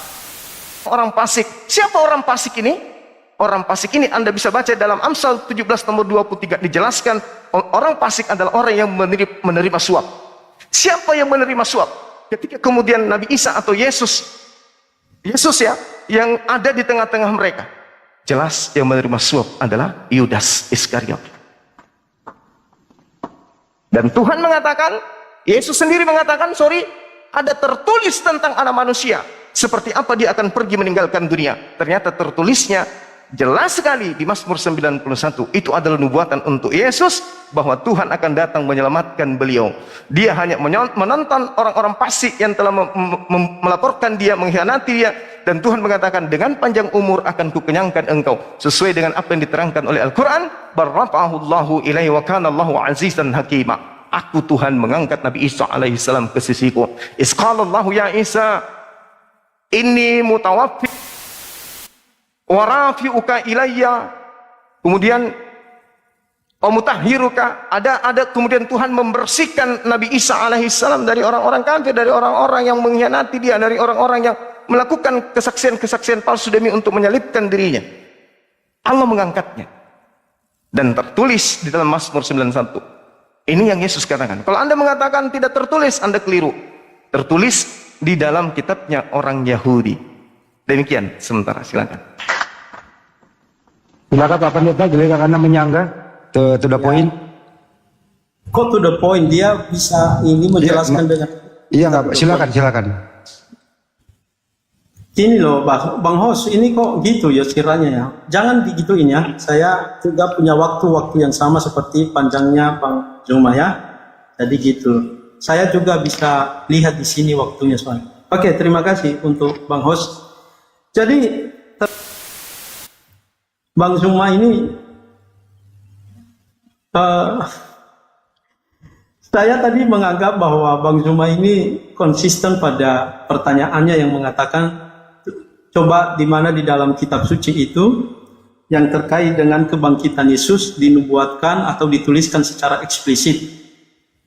orang fasik. Siapa orang fasik ini? Orang fasik ini Anda bisa baca dalam Amsal 17 nomor 23, dijelaskan orang fasik adalah orang yang menerima suap. Siapa yang menerima suap? Ketika kemudian Nabi Isa atau Yesus ya, yang ada di tengah-tengah mereka, jelas yang menerima suap adalah Yudas Iskariot. Dan Tuhan mengatakan, Yesus sendiri mengatakan, ada tertulis tentang anak manusia seperti apa dia akan pergi meninggalkan dunia. Ternyata tertulisnya jelas sekali di Mazmur 91. Itu adalah nubuatan untuk Yesus bahwa Tuhan akan datang menyelamatkan beliau. Dia hanya menonton orang-orang fasik yang telah melaporkan dia, mengkhianati dia, dan Tuhan mengatakan, dengan panjang umur akan kukenyangkan engkau, sesuai dengan apa yang diterangkan oleh Al-Quran. Barrafa'ahullahu ilaihi wa kana Allahu azizan hakima. Aku Tuhan mengangkat Nabi Isa alaihissalam ke sisiku. Isqalallahu ya Isa, inni mutawaffi wa rafi'uka ilayya. Kemudian mutahhiruka, ada kemudian Tuhan membersihkan Nabi Isa alaihissalam dari orang-orang kafir, dari orang-orang yang mengkhianati dia, dari orang-orang yang melakukan kesaksian-kesaksian palsu demi untuk menyalibkan dirinya. Allah mengangkatnya. Dan tertulis di dalam Mazmur 91. Ini yang Yesus katakan. Kalau Anda mengatakan tidak tertulis, Anda keliru. Tertulis di dalam kitabnya orang Yahudi. Demikian sementara, silakan. Silakan Pak Pendeta, jika Anda menyangga to the point. Kok to the point? Dia bisa ini menjelaskan dengan. Iya nggak Pak, silakan. Ini loh Bang Hos, ini kok gitu ya kiranya ya. Jangan digituin ya. Saya juga punya waktu yang sama seperti panjangnya Bang Zuma ya. Jadi gitu. Saya juga bisa lihat di sini waktunya soalnya. Oke, terima kasih untuk Bang Hos. Jadi Bang Zuma ini saya tadi menganggap bahwa Bang Zuma ini konsisten pada pertanyaannya yang mengatakan, coba di mana di dalam kitab suci itu yang terkait dengan kebangkitan Yesus dinubuatkan atau dituliskan secara eksplisit.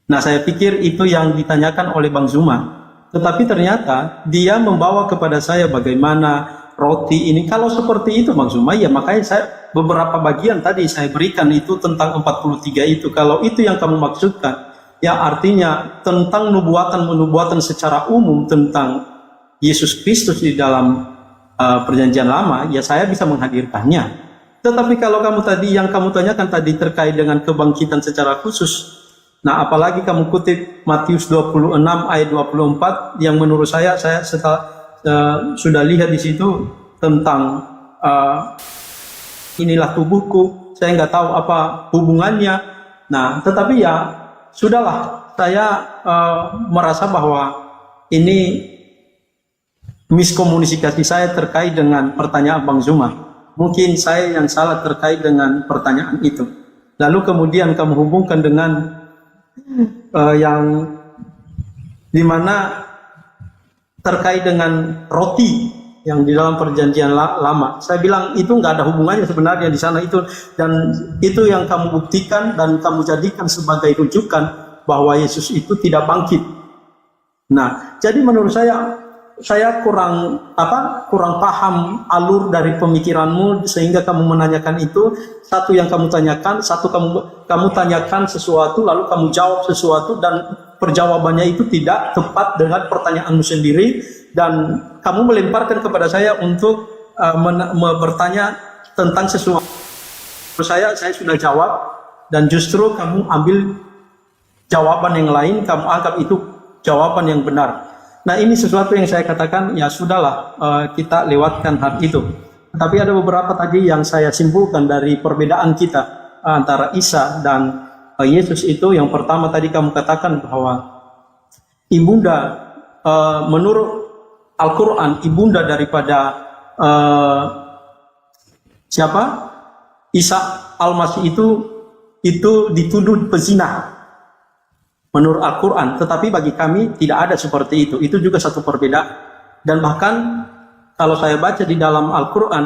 Nah, saya pikir itu yang ditanyakan oleh Bang Zuma. Tetapi ternyata dia membawa kepada saya bagaimana roti ini. Kalau seperti itu Bang Zuma, ya makanya saya beberapa bagian tadi saya berikan itu tentang 43 itu. Kalau itu yang kamu maksudkan, ya artinya tentang nubuatan secara umum tentang Yesus Kristus di dalam perjanjian lama, ya saya bisa menghadirkannya. Tetapi kalau kamu tadi yang kamu tanyakan tadi terkait dengan kebangkitan secara khusus, nah apalagi kamu kutip Matius 26 ayat 24 yang menurut saya sudah lihat di situ tentang inilah tubuhku, saya nggak tahu apa hubungannya. Nah tetapi ya sudahlah, saya merasa bahwa ini miskomunikasi saya terkait dengan pertanyaan Bang Zuma. Mungkin saya yang salah terkait dengan pertanyaan itu. Lalu kemudian kamu hubungkan dengan yang dimana terkait dengan roti yang di dalam perjanjian lama. Saya bilang itu nggak ada hubungannya sebenarnya di sana itu, dan itu yang kamu buktikan dan kamu jadikan sebagai rujukan bahwa Yesus itu tidak bangkit. Nah, jadi menurut saya kurang paham alur dari pemikiranmu sehingga kamu menanyakan itu. Satu yang kamu tanyakan, kamu tanyakan sesuatu lalu kamu jawab sesuatu dan perjawabannya itu tidak tepat dengan pertanyaanmu sendiri, dan kamu melemparkan kepada saya untuk bertanya tentang sesuatu. Saya sudah jawab dan justru kamu ambil jawaban yang lain, kamu anggap itu jawaban yang benar. Nah, ini sesuatu yang saya katakan, ya sudahlah, kita lewatkan hal itu. Tapi ada beberapa tadi yang saya simpulkan dari perbedaan kita antara Isa dan Yesus itu. Yang pertama tadi kamu katakan bahwa ibunda, menurut Al-Quran, ibunda daripada siapa? Isa Al-Masih itu dituduh pezina menurut Al-Quran, tetapi bagi kami tidak ada seperti itu. Itu juga satu perbedaan. Dan bahkan kalau saya baca di dalam Al-Quran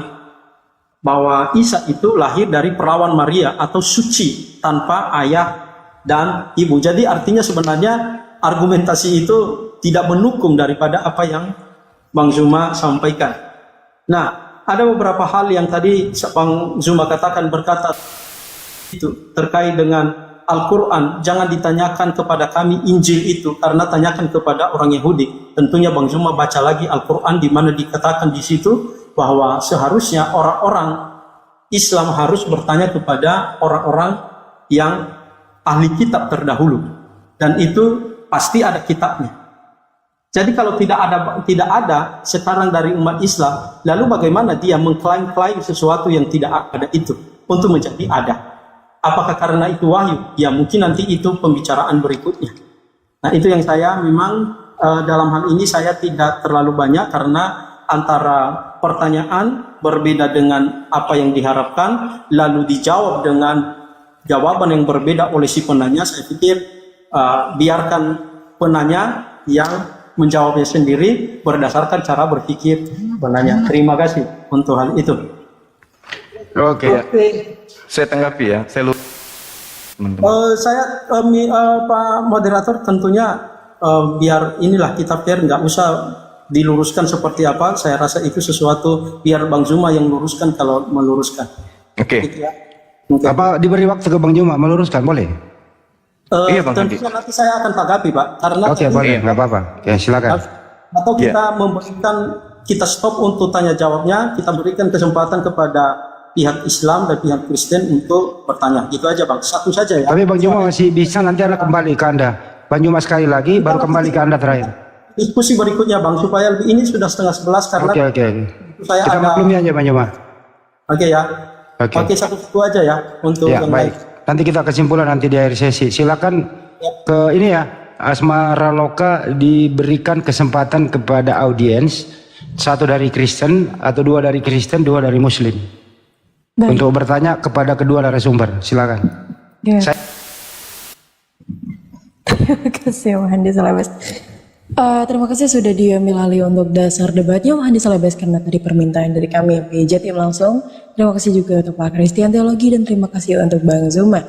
bahwa Isa itu lahir dari perawan Maria atau suci tanpa ayah dan ibu. Jadi artinya sebenarnya argumentasi itu tidak mendukung daripada apa yang Bang Zuma sampaikan. Nah, ada beberapa hal yang tadi Bang Zuma berkata itu terkait dengan Al-Quran. Jangan ditanyakan kepada kami Injil itu, karena tanyakan kepada orang Yahudi. Tentunya Bang Zuma baca lagi Al-Quran di mana dikatakan di situ bahwa seharusnya orang-orang Islam harus bertanya kepada orang-orang yang ahli kitab terdahulu, dan itu pasti ada kitabnya. Jadi kalau tidak ada sekarang dari umat Islam, lalu bagaimana dia mengklaim sesuatu yang tidak ada itu untuk menjadi ada? Apakah karena itu wahyu? Ya mungkin nanti itu pembicaraan berikutnya. Nah, itu yang saya memang dalam hal ini saya tidak terlalu banyak, karena antara pertanyaan berbeda dengan apa yang diharapkan, lalu dijawab dengan jawaban yang berbeda oleh si penanya. Saya pikir biarkan penanya yang menjawabnya sendiri berdasarkan cara berpikir penanya. Terima kasih untuk hal itu. Oke. Saya tanggapi ya. Saya lupa. Pak moderator, tentunya biar inilah kita fair, nggak usah diluruskan seperti apa. Saya rasa itu sesuatu biar Bang Zuma yang luruskan kalau meluruskan. Oke. Gitu ya. Okay. Apa diberi waktu ke Bang Zuma meluruskan, boleh? Iya, Bang tentunya nanti saya akan tanggapi, Pak. Karena Oke, boleh, nggak apa-apa. Ya, silakan. Atau kita memberikan, kita stop untuk tanya jawabnya, kita berikan kesempatan kepada pihak Islam dan pihak Kristen untuk bertanya. Gitu aja, Bang. Satu saja ya. Tapi Bang Zuma masih bisa, nanti ada kembali ke Anda. Bang Zuma sekali lagi, baru kembali ke Anda terakhir. Diskusi berikutnya, Bang, supaya lebih, ini sudah 10:30 karena Oke. saya Kita ada. maklumi aja, Bang Zuma. Oke ya. Oke. Oke, satu aja ya untuk Ya, yang baik. lain. Nanti kita kesimpulan nanti di akhir sesi. Silakan ke ini ya, Asmara Loka diberikan kesempatan kepada audiens, satu dari Kristen atau dua dari Kristen, dua dari Muslim, untuk bertanya kepada kedua narasumber. Silakan. Ya. Terima kasih Om Handi Salabes. Terima kasih sudah diambil alih untuk dasar debatnya Om Handi Salabes, karena tadi permintaan dari kami PJ Tim langsung. Terima kasih juga untuk Pak Christian Teologi, dan terima kasih untuk Bang Zuma.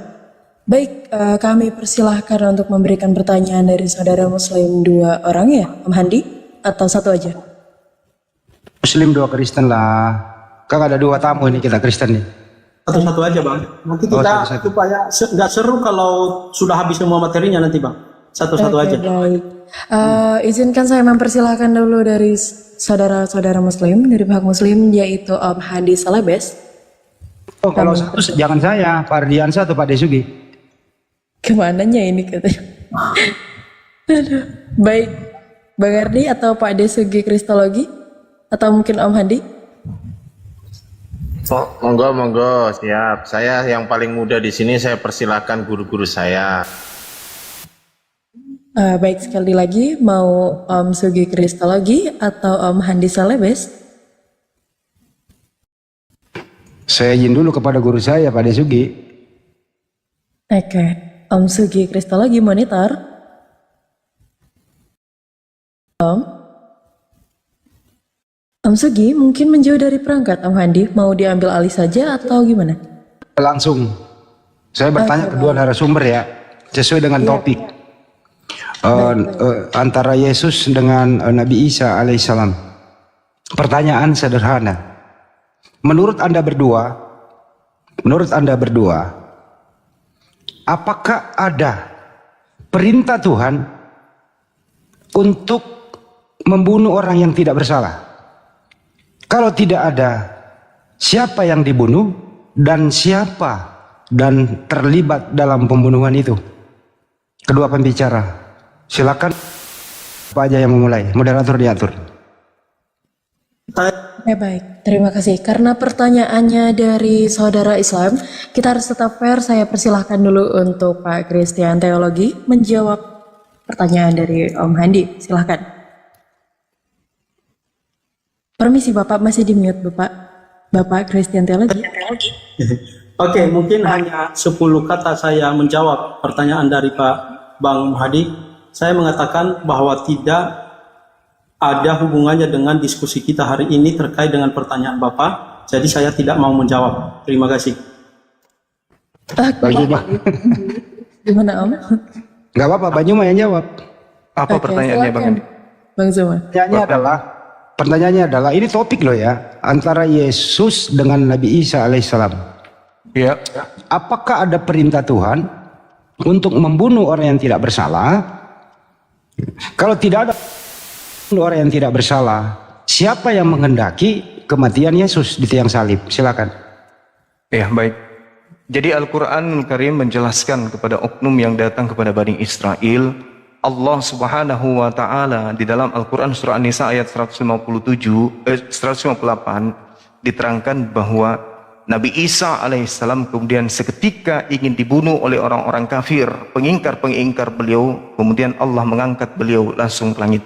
Baik, kami persilahkan untuk memberikan pertanyaan dari saudara Muslim 2 orang ya Om Handi, atau satu aja? Muslim 2 Kristen lah. Kan ada 2 tamu ini kita Kristen nih. Satu-satu aja, Bang. Nanti kita satu-satu. supaya nggak seru kalau sudah habis semua materinya nanti, Bang. Satu-satu aja. Baik. Izinkan saya mempersilahkan dulu dari saudara-saudara Muslim, dari pihak Muslim, yaitu Om Handi Salabes. Oh, kalau satu jangan saya, Pak Ardiansa atau Pak Desugi. Kemananya ini katanya? Aduh. Baik, Bang Ardi atau Pak Desugi Kristologi, atau mungkin Om Handi? Monggo, siap. Saya yang paling muda di sini, saya persilahkan guru-guru saya. Baik, sekali lagi, mau Om Sugi Kristologi atau Om Handi Salabes? Saya izin dulu kepada guru saya, Pak Desugi. Oke, Om Sugi Kristologi monitor. Om Sugi mungkin menjauh dari perangkat. Om Handi mau diambil alih saja atau gimana? Langsung. Saya bertanya kedua narasumber ya, sesuai dengan topik. Antara Yesus dengan Nabi Isa alaihissalam. Pertanyaan sederhana. Menurut Anda berdua, apakah ada perintah Tuhan untuk membunuh orang yang tidak bersalah? Kalau tidak ada, siapa yang dibunuh dan siapa dan terlibat dalam pembunuhan itu? Kedua pembicara, silakan. Apa aja yang memulai? Moderator diatur. Oke, baik, terima kasih. Karena pertanyaannya dari saudara Islam, kita harus tetap fair. Saya persilahkan dulu untuk Pak Christian Teologi menjawab pertanyaan dari Om Handi. Silahkan. Permisi Bapak, masih di mute Bapak. Bapak Christian Teologi. Oke, mungkin hanya 10 kata saya menjawab pertanyaan dari Pak Bang Hadi. Saya mengatakan bahwa tidak ada hubungannya dengan diskusi kita hari ini terkait dengan pertanyaan Bapak. Jadi saya tidak mau menjawab. Terima kasih. Bang Juma. Gimana Om? Nggak apa-apa, Bang Juma yang jawab. Apa Oke, pertanyaannya Bang silakan. Andi? Bang Zuma. Pertanyaannya adalah ini topik loh ya, antara Yesus dengan Nabi Isa alaihissalam. Ya. Apakah ada perintah Tuhan untuk membunuh orang yang tidak bersalah? Kalau tidak ada orang yang tidak bersalah, siapa yang menghendaki kematian Yesus di tiang salib? Silakan. Ya, baik. Jadi Al-Quran Karim menjelaskan kepada oknum yang datang kepada Bani Israel, Allah Subhanahu wa Ta'ala di dalam Al-Quran surah An-Nisa ayat 158 diterangkan bahwa Nabi Isa alaihissalam kemudian seketika ingin dibunuh oleh orang-orang kafir, pengingkar-pengingkar beliau, kemudian Allah mengangkat beliau langsung ke langit.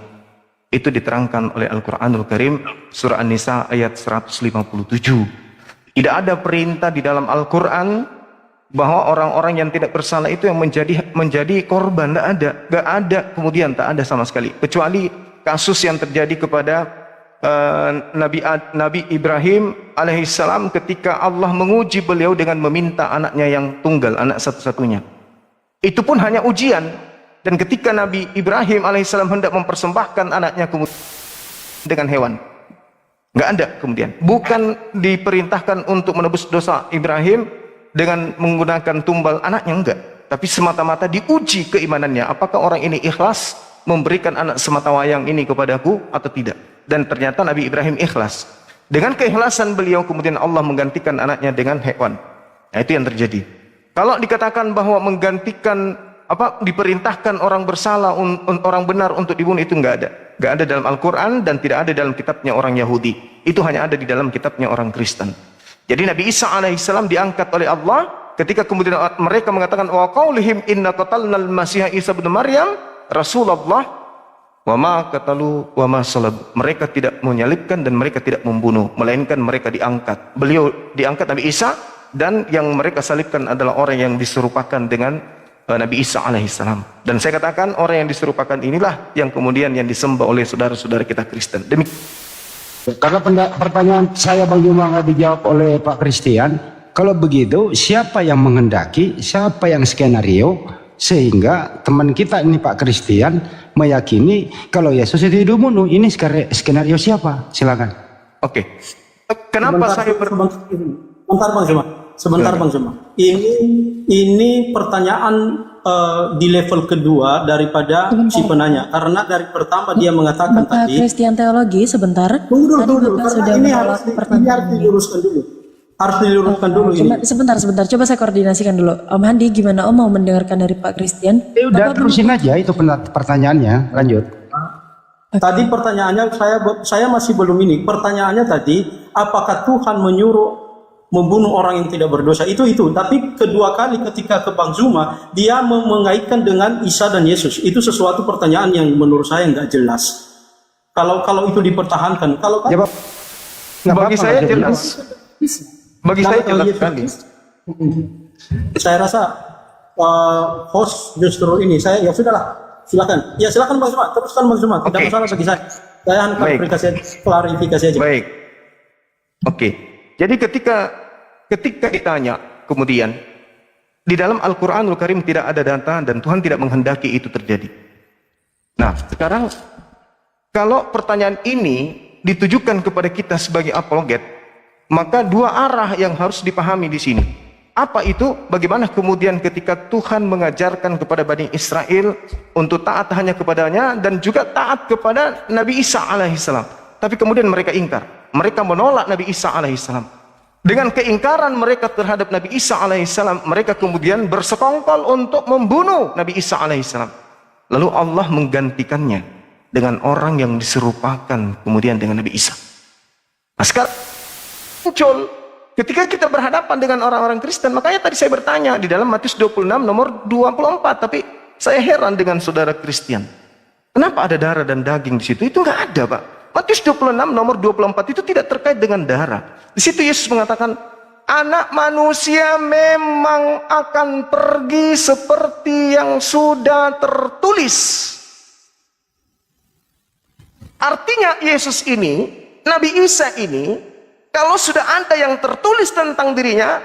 Itu diterangkan oleh Al-Quranul Karim surah An-Nisa ayat 157. Tidak ada perintah di dalam Al-Quran bahwa orang-orang yang tidak bersalah itu yang menjadi korban. Tidak ada, kemudian tak ada sama sekali, kecuali kasus yang terjadi kepada Nabi Ibrahim alaihissalam ketika Allah menguji beliau dengan meminta anaknya yang tunggal, anak satu-satunya. Itu pun hanya ujian. Dan ketika Nabi Ibrahim alaihissalam hendak mempersembahkan anaknya dengan hewan, nggak ada kemudian. Bukan diperintahkan untuk menebus dosa Ibrahim dengan menggunakan tumbal anaknya, enggak. Tapi semata-mata diuji keimanannya. Apakah orang ini ikhlas memberikan anak sematawayang ini kepadaku atau tidak? Dan ternyata Nabi Ibrahim ikhlas. Dengan keikhlasan beliau kemudian Allah menggantikan anaknya dengan hewan. Nah, itu yang terjadi. Kalau dikatakan bahwa menggantikan diperintahkan orang bersalah, orang benar untuk dibunuh, itu nggak ada dalam Al-Quran dan tidak ada dalam kitabnya orang Yahudi. Itu hanya ada di dalam kitabnya orang Kristen. Jadi Nabi Isa alaihissalam diangkat oleh Allah ketika kemudian mereka mengatakan wa qaulihim inna qatalnal masiha Isa bin Maryam Rasulullah wa ma qatalu wa ma salab. Mereka tidak menyalibkan dan mereka tidak membunuh, melainkan mereka diangkat. Beliau diangkat Nabi Isa, dan yang mereka salibkan adalah orang yang diserupakan dengan Nabi Isa alaihissalam. Dan saya katakan orang yang diserupakan inilah yang kemudian yang disembah oleh saudara-saudara kita Kristen. Karena pertanyaan saya Bang Juma nggak dijawab oleh Pak Christian, kalau begitu siapa yang menghendaki, siapa yang skenario sehingga teman kita ini Pak Christian meyakini kalau Yesus itu dibunuh? Ini skenario siapa? Silakan. Oke. Kenapa saya Sebentar Bang Zuma. Sebentar Bang Zuma. Ini pertanyaan di level kedua daripada si penanya. Karena dari pertama dia mengatakan Bapak tadi. Christian Teologi sebentar. Tunggu Tadi dulu. Bapak Karena sudah ini menolak ini harus diluruskan dulu. Harus diluruskan dulu ini. Sebentar. Coba saya koordinasikan dulu. Om Handi, gimana Om mau mendengarkan dari Pak Christian? Ya udah, terusin aja itu pertanyaannya. Lanjut. Tadi pertanyaannya saya masih belum ini. Pertanyaannya tadi, apakah Tuhan menyuruh membunuh orang yang tidak berdosa? Itu. Tapi kedua kali ketika ke Bang Zuma, dia mengaitkan dengan Isa dan Yesus. Itu sesuatu pertanyaan yang menurut saya nggak jelas. Kalau itu dipertahankan, bagi saya jelas. Bagi saya jelas sekali. Saya rasa host justru ini. Ya sudahlah. Silakan. Ya silakan Bang Zuma. Teruskan Bang Zuma. Tidak masalah bagi saya. Saya hanya klarifikasi aja. Baik. Oke. Jadi ketika ditanya kemudian di dalam Al-Qur'anul Karim tidak ada data dan Tuhan tidak menghendaki itu terjadi. Nah, sekarang kalau pertanyaan ini ditujukan kepada kita sebagai apologet, maka dua arah yang harus dipahami di sini. Apa itu? Bagaimana kemudian ketika Tuhan mengajarkan kepada Bani Israel untuk taat hanya kepadanya dan juga taat kepada Nabi Isa alaihissalam. Tapi kemudian mereka ingkar. Mereka menolak Nabi Isa alaihissalam. Dengan keingkaran mereka terhadap Nabi Isa alaihissalam, mereka kemudian bersekongkol untuk membunuh Nabi Isa alaihissalam. Lalu Allah menggantikannya dengan orang yang diserupakan kemudian dengan Nabi Isa. Nah, sekarang muncul ketika kita berhadapan dengan orang-orang Kristen, makanya tadi saya bertanya di dalam Matius 26 nomor 24, tapi saya heran dengan saudara Kristen. Kenapa ada darah dan daging di situ? Itu nggak ada, Pak. Matius 26 nomor 24 itu tidak terkait dengan darah. Di situ Yesus mengatakan, Anak manusia memang akan pergi seperti yang sudah tertulis. Artinya Yesus ini, Nabi Isa ini, kalau sudah ada yang tertulis tentang dirinya,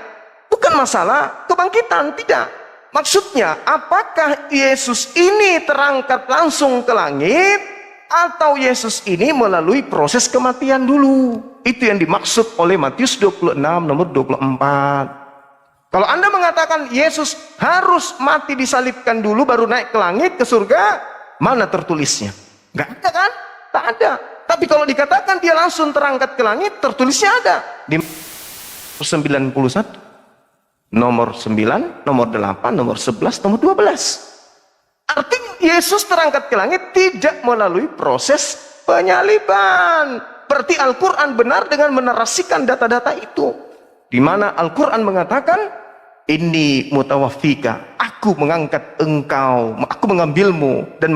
bukan masalah kebangkitan, tidak. Maksudnya, apakah Yesus ini terangkat langsung ke langit, atau Yesus ini melalui proses kematian dulu? Itu yang dimaksud oleh Matius 26 nomor 24. Kalau Anda mengatakan Yesus harus mati disalibkan dulu baru naik ke langit, ke surga, mana tertulisnya? Enggak ada kan? Tak ada. Tapi kalau dikatakan dia langsung terangkat ke langit, tertulisnya ada. Di 91, nomor 9, nomor 8, nomor 11, nomor 12. Artinya Yesus terangkat ke langit tidak melalui proses penyaliban. Berarti Al-Quran benar dengan menarasikan data-data itu. Di mana Al-Quran mengatakan, Inni mutawaffika, aku mengangkat engkau, aku mengambilmu dan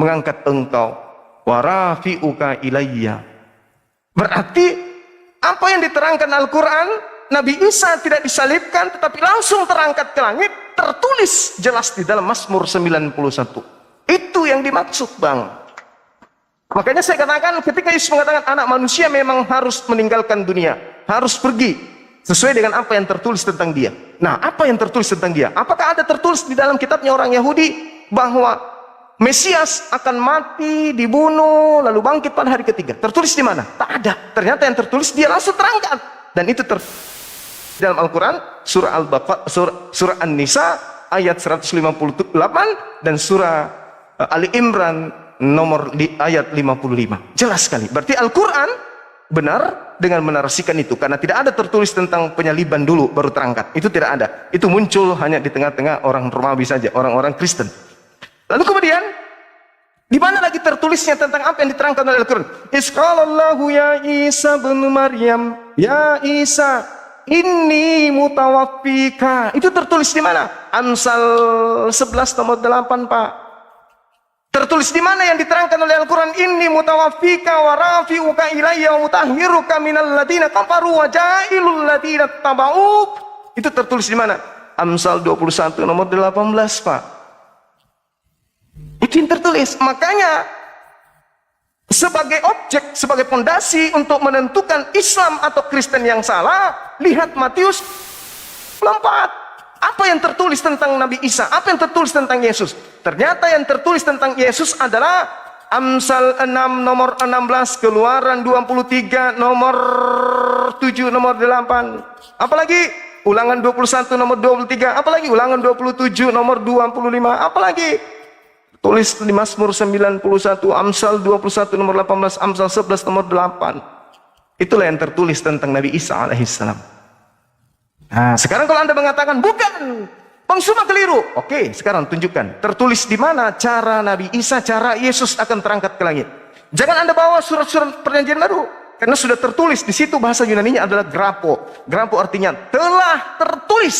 mengangkat engkau. Warafi'uka ilayya. Berarti apa yang diterangkan Al-Quran, Nabi Isa tidak disalibkan tetapi langsung terangkat ke langit, tertulis jelas di dalam Mazmur 91. Itu yang dimaksud, Bang. Makanya saya katakan ketika Yesus mengatakan anak manusia memang harus meninggalkan dunia, harus pergi sesuai dengan apa yang tertulis tentang dia. Nah, apa yang tertulis tentang dia? Apakah ada tertulis di dalam kitabnya orang Yahudi bahwa Mesias akan mati, dibunuh, lalu bangkit pada hari ketiga? Tertulis di mana? Tak ada. Ternyata yang tertulis dia langsung terangkat, dan itu dalam Al-Quran surah Al-Baqarah, surah An-Nisa ayat 158 dan surah Ali Imran nomor di ayat 55. Jelas sekali. Berarti Al-Quran benar dengan menarasikan itu. Karena tidak ada tertulis tentang penyaliban dulu baru terangkat. Itu tidak ada. Itu muncul hanya di tengah-tengah orang Romawi saja, orang-orang Kristen. Lalu kemudian, di mana lagi tertulisnya tentang apa yang diterangkan oleh Al-Quran? Isqalallahu ya Isa bin Maryam, ya Isa, inni mutawaffika. Itu tertulis di mana? Amsal 11 nomor 8, Pak. Tertulis di mana yang diterangkan oleh Al-Quran? Inni mutawaffika wa rafi'uka ilayya wa mutahhiruka minal ladina kafaru wa ja'ilul ladina taba'uk. Itu tertulis di mana? Amsal 21 nomor 18, Pak. Itu yang tertulis. Makanya sebagai objek, sebagai fondasi untuk menentukan Islam atau Kristen yang salah, lihat Matius 24. Apa yang tertulis tentang Nabi Isa? Apa yang tertulis tentang Yesus? Ternyata yang tertulis tentang Yesus adalah Amsal 6 nomor 16, Keluaran 23 nomor 7 nomor 8. Apalagi Ulangan 21 nomor 23. Apalagi Ulangan 27 nomor 25. Apalagi tulis di Mazmur 91, Amsal 21 nomor 18, Amsal 11 nomor 8. Itulah yang tertulis tentang Nabi Isa alaihissalam. Nah, sekarang kalau Anda mengatakan bukan, Bang Suma keliru. Oke, sekarang tunjukkan tertulis di mana cara Nabi Isa, cara Yesus akan terangkat ke langit. Jangan Anda bawa surat-surat perjanjian baru, karena sudah tertulis di situ. Bahasa Yunaninya adalah grapo. Grapo artinya telah tertulis.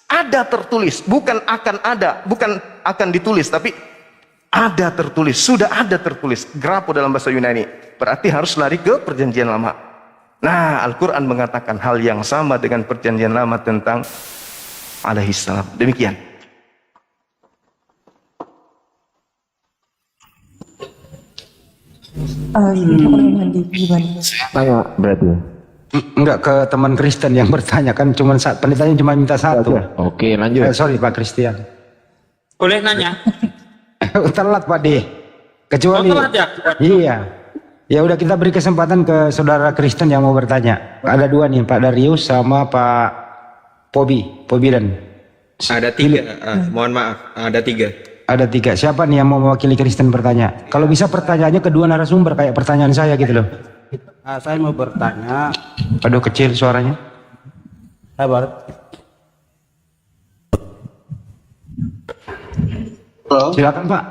Ada tertulis, bukan akan ada, bukan akan ditulis, tapi ada tertulis, sudah ada tertulis. Grapo dalam bahasa Yunani. Berarti harus lari ke perjanjian lama. Nah, Al-Quran mengatakan hal yang sama dengan perjanjian lama tentang alaihissalam. Demikian. Tanya berarti. Enggak, ke teman Kristen yang bertanya, kan cuma pendetanya cuma minta satu. Oke, lanjut. Sorry Pak Christian. Boleh nanya? Telat Pak D. Kecuali telat ya? Iya. Ya udah, kita beri kesempatan ke saudara Kristen yang mau bertanya. Ada dua nih, Pak Darius sama Pak Pobidan. Ada tiga, mohon maaf, ada tiga. Ada tiga. Siapa nih yang mau mewakili Kristen bertanya? Kalau bisa pertanyaannya kedua narasumber kayak pertanyaan saya gitu loh. Saya mau bertanya. Aduh, kecil suaranya. Sabar. Silakan Pak.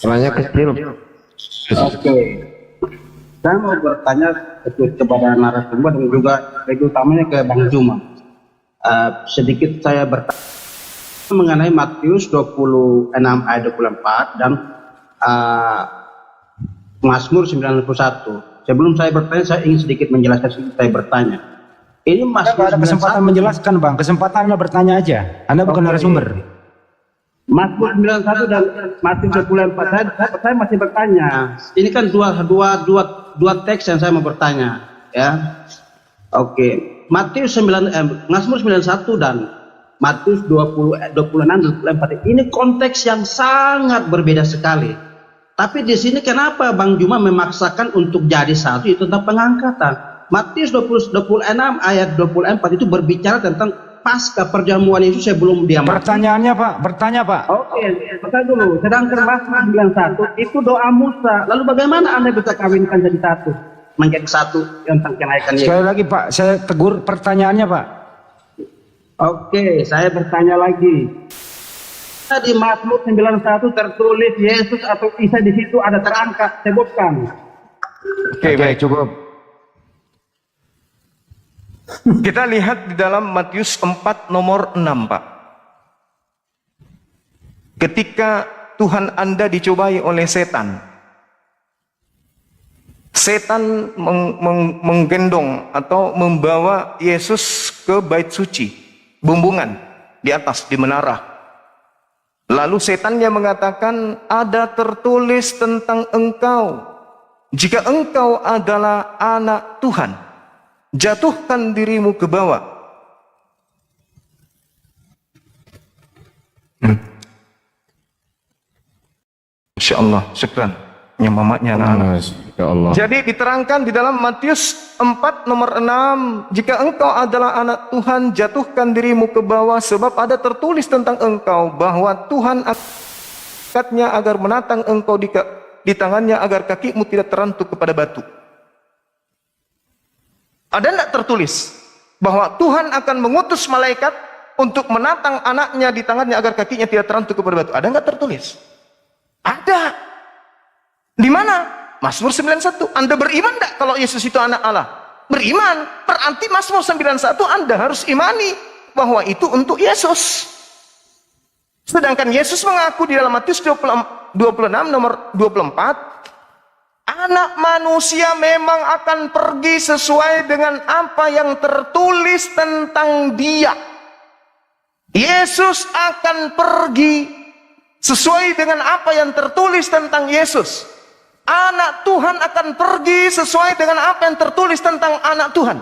Suaranya kecil. Oke. Saya mau bertanya kepada narasumber dan juga lebih utamanya ke Bang Juma. Sedikit saya bertanya mengenai Matius 26 ayat 24 dan Mazmur 91. Sebelum saya bertanya, saya ingin sedikit menjelaskan sedikit saya bertanya. Ini Mazmur Ada kesempatan 91. menjelaskan Bang, kesempatan Anda bertanya aja. Anda bukan narasumber. Mazmur 91 dan Matius 24 saya masih bertanya. Ini kan dua teks yang saya mau bertanya, ya. Oke. Mazmur 91 dan Matius 26 dan 24 ini konteks yang sangat berbeda sekali. Tapi di sini kenapa Bang Juma memaksakan untuk jadi satu itu tentang pengangkatan? Matius 26 ayat 24 itu berbicara tentang pasca perjamuan Yesus sebelum dia mati. Pertanyaannya Pak, bertanya Pak. Oke, pertanyaan dulu. Sedangkan Mazmur 91 itu doa Musa. Lalu bagaimana Anda bisa kawinkan jadi satu? Menjadi satu tentang kenaikan Yesus. Sekali lagi Pak, saya tegur pertanyaannya Pak. Oke, saya bertanya lagi. Di Mazmur 91 tertulis Yesus atau Isa di situ ada terangkat, sebutkan. Oke, baik. Cukup. Kita lihat di dalam Matius 4 nomor 6, Pak. Ketika Tuhan Anda dicobai oleh setan. Setan menggendong atau membawa Yesus ke bait suci, bumbungan di atas di menara. Lalu setannya mengatakan, ada tertulis tentang engkau. Jika engkau adalah anak Tuhan, jatuhkan dirimu ke bawah. Insya Allah, syukran. Yang mamanya anak-anak. Ya Allah. Jadi diterangkan di dalam Matius 4 nomor 6, jika engkau adalah anak Tuhan, jatuhkan dirimu ke bawah, sebab ada tertulis tentang engkau bahwa Tuhan angkatnya agar menatang engkau di tangannya agar kakimu tidak terantuk kepada batu. Ada tidak tertulis bahwa Tuhan akan mengutus malaikat untuk menatang anaknya di tangannya agar kakinya tidak terantuk kepada batu? Ada nggak tertulis? Ada. Di mana? Mazmur 91. Anda beriman tidak kalau Yesus itu anak Allah? Beriman. Berarti Mazmur 91 Anda harus imani bahwa itu untuk Yesus. Sedangkan Yesus mengaku di dalam Matius 26 nomor 24, anak manusia memang akan pergi sesuai dengan apa yang tertulis tentang dia. Yesus akan pergi sesuai dengan apa yang tertulis tentang Yesus. Anak Tuhan akan pergi sesuai dengan apa yang tertulis tentang anak Tuhan.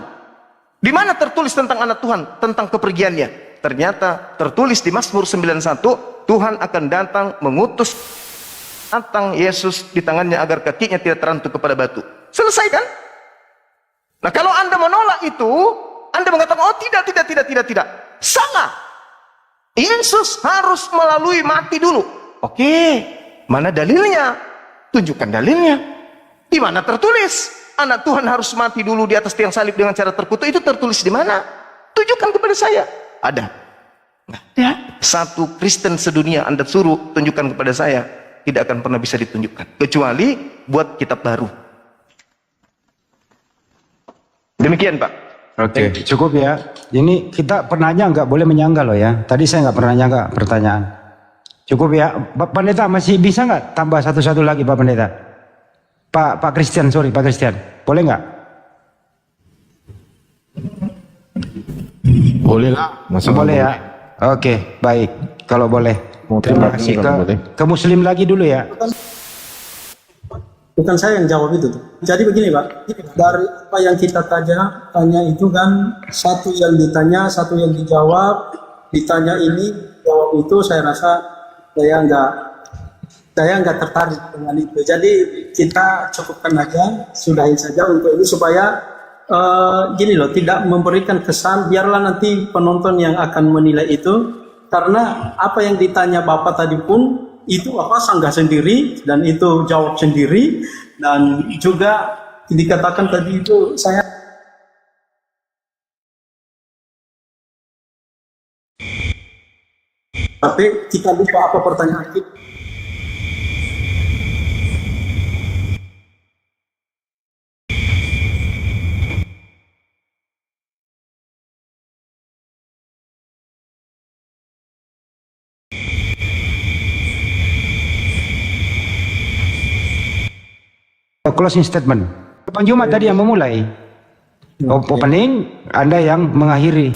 Di mana tertulis tentang anak Tuhan? Tentang kepergiannya. Ternyata tertulis di Mazmur 91, Tuhan akan datang mengutus datang Yesus di tangannya agar kakinya tidak terantuk kepada batu. Selesai kan? Nah, kalau Anda menolak itu, Anda mengatakan, oh tidak. Salah. Yesus harus melalui mati dulu. Oke, mana dalilnya? Tunjukkan dalilnya. Di mana tertulis anak Tuhan harus mati dulu di atas tiang salib dengan cara terkutuk? Itu tertulis di mana? Tunjukkan kepada saya. Ada. Nggak ada. Satu Kristen sedunia Anda suruh tunjukkan kepada saya, tidak akan pernah bisa ditunjukkan, kecuali buat kitab baru. Demikian Pak. Oke, cukup ya. Ini kita penanya nggak boleh menyanggah loh ya. Tadi saya nggak pernah nyangka pertanyaan. Cukup ya. Pak Pendeta masih bisa nggak tambah satu-satu lagi Pak Pendeta? Pak Christian, sorry Pak Christian. Boleh nggak? Boleh lah. Boleh ya. Oke, baik. Kalau boleh. Terima kasih ke Muslim lagi dulu ya. Bukan saya yang jawab itu. Jadi begini Pak, dari apa yang kita tanya itu kan satu yang ditanya, satu yang dijawab, ditanya ini, jawab itu, saya rasa saya nggak tertarik dengan itu. Jadi kita cukupkan aja, sudahin saja untuk ini supaya gini loh, tidak memberikan kesan. Biarlah nanti penonton yang akan menilai itu, karena apa yang ditanya Bapak tadi pun itu sanggah sendiri dan itu jawab sendiri, dan juga dikatakan tadi itu saya tapi kita lupa apa pertanyaan kita. closing statement. Bang Juma tadi yang memulai. Opening, Anda yang mengakhiri.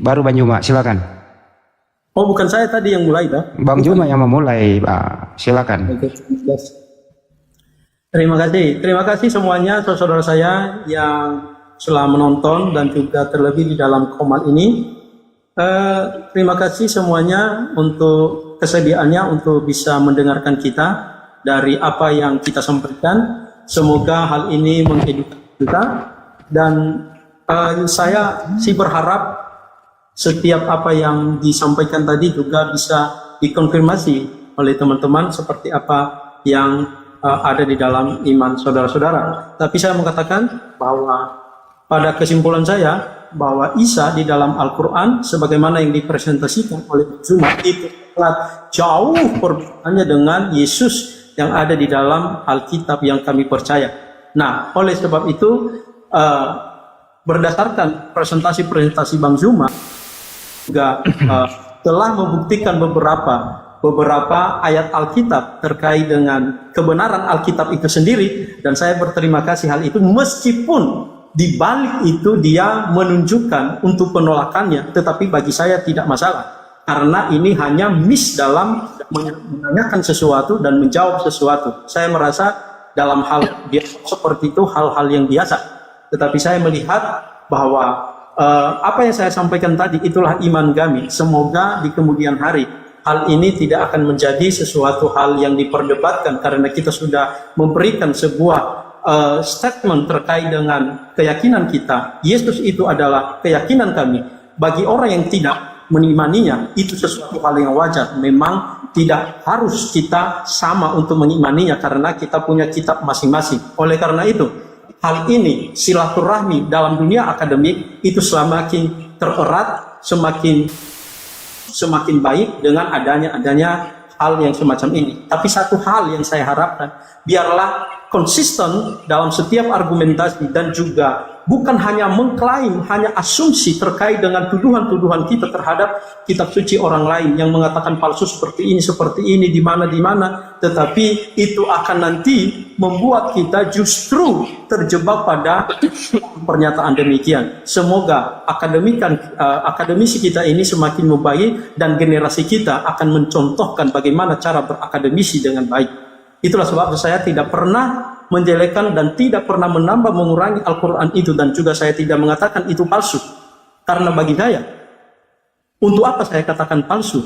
Baru Bang Juma, silakan. Oh, bukan saya tadi yang mulai, Pak. Bang Juma yang memulai, Pak. Silakan. Oke, terima kasih semuanya saudara saya yang telah menonton dan juga terlebih di dalam komal ini. Terima kasih semuanya untuk kesediaannya untuk bisa mendengarkan kita dari apa yang kita sampaikan. Semoga hal ini mengedukasi kita dan saya sih berharap setiap apa yang disampaikan tadi juga bisa dikonfirmasi oleh teman-teman seperti apa yang ada di dalam iman saudara-saudara. Tapi saya mengatakan bahwa pada kesimpulan saya bahwa Isa di dalam Al-Quran sebagaimana yang dipresentasikan oleh Zuma itu sangat jauh perbedaannya dengan Yesus yang ada di dalam Alkitab yang kami percaya. Nah, oleh sebab itu berdasarkan presentasi Bang Zuma juga telah membuktikan beberapa ayat Alkitab terkait dengan kebenaran Alkitab itu sendiri, dan saya berterima kasih hal itu meskipun di balik itu dia menunjukkan untuk penolakannya, tetapi bagi saya tidak masalah karena ini hanya miss dalam menanyakan sesuatu dan menjawab sesuatu. Saya merasa dalam hal biasa seperti itu hal-hal yang biasa, tetapi saya melihat bahwa apa yang saya sampaikan tadi itulah iman kami. Semoga di kemudian hari hal ini tidak akan menjadi sesuatu hal yang diperdebatkan karena kita sudah memberikan sebuah statement terkait dengan keyakinan kita. Yesus itu adalah keyakinan kami. Bagi orang yang tidak mengimaninya, itu sesuatu hal yang wajar. Memang tidak harus kita sama untuk mengimaninya karena kita punya kitab masing-masing. Oleh karena itu, hal ini silaturahmi dalam dunia akademik itu semakin tererat, semakin baik dengan adanya hal yang semacam ini. Tapi satu hal yang saya harapkan, biarlah konsisten dalam setiap argumentasi dan juga bukan hanya mengklaim, hanya asumsi terkait dengan tuduhan-tuduhan kita terhadap kitab suci orang lain yang mengatakan palsu seperti ini, di mana, tetapi itu akan nanti membuat kita justru terjebak pada pernyataan demikian. Semoga akademisi kita ini semakin membaik dan generasi kita akan mencontohkan bagaimana cara berakademisi dengan baik. Itulah sebab saya tidak pernah menjelekkan dan tidak pernah menambah mengurangi Al-Quran itu, dan juga saya tidak mengatakan itu palsu. Karena bagi saya, untuk apa saya katakan palsu?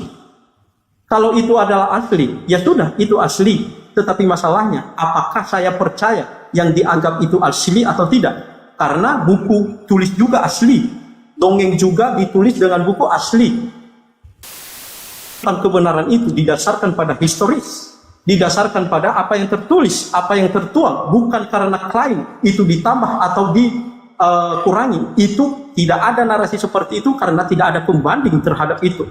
Kalau itu adalah asli, ya sudah, itu asli. Tetapi masalahnya, apakah saya percaya yang dianggap itu asli atau tidak? Karena buku tulis juga asli, dongeng juga ditulis dengan buku asli. Kebenaran itu didasarkan pada historis, didasarkan pada apa yang tertulis, apa yang tertuang, bukan karena klaim itu ditambah atau dikurangi. Itu tidak ada narasi seperti itu karena tidak ada pembanding terhadap itu.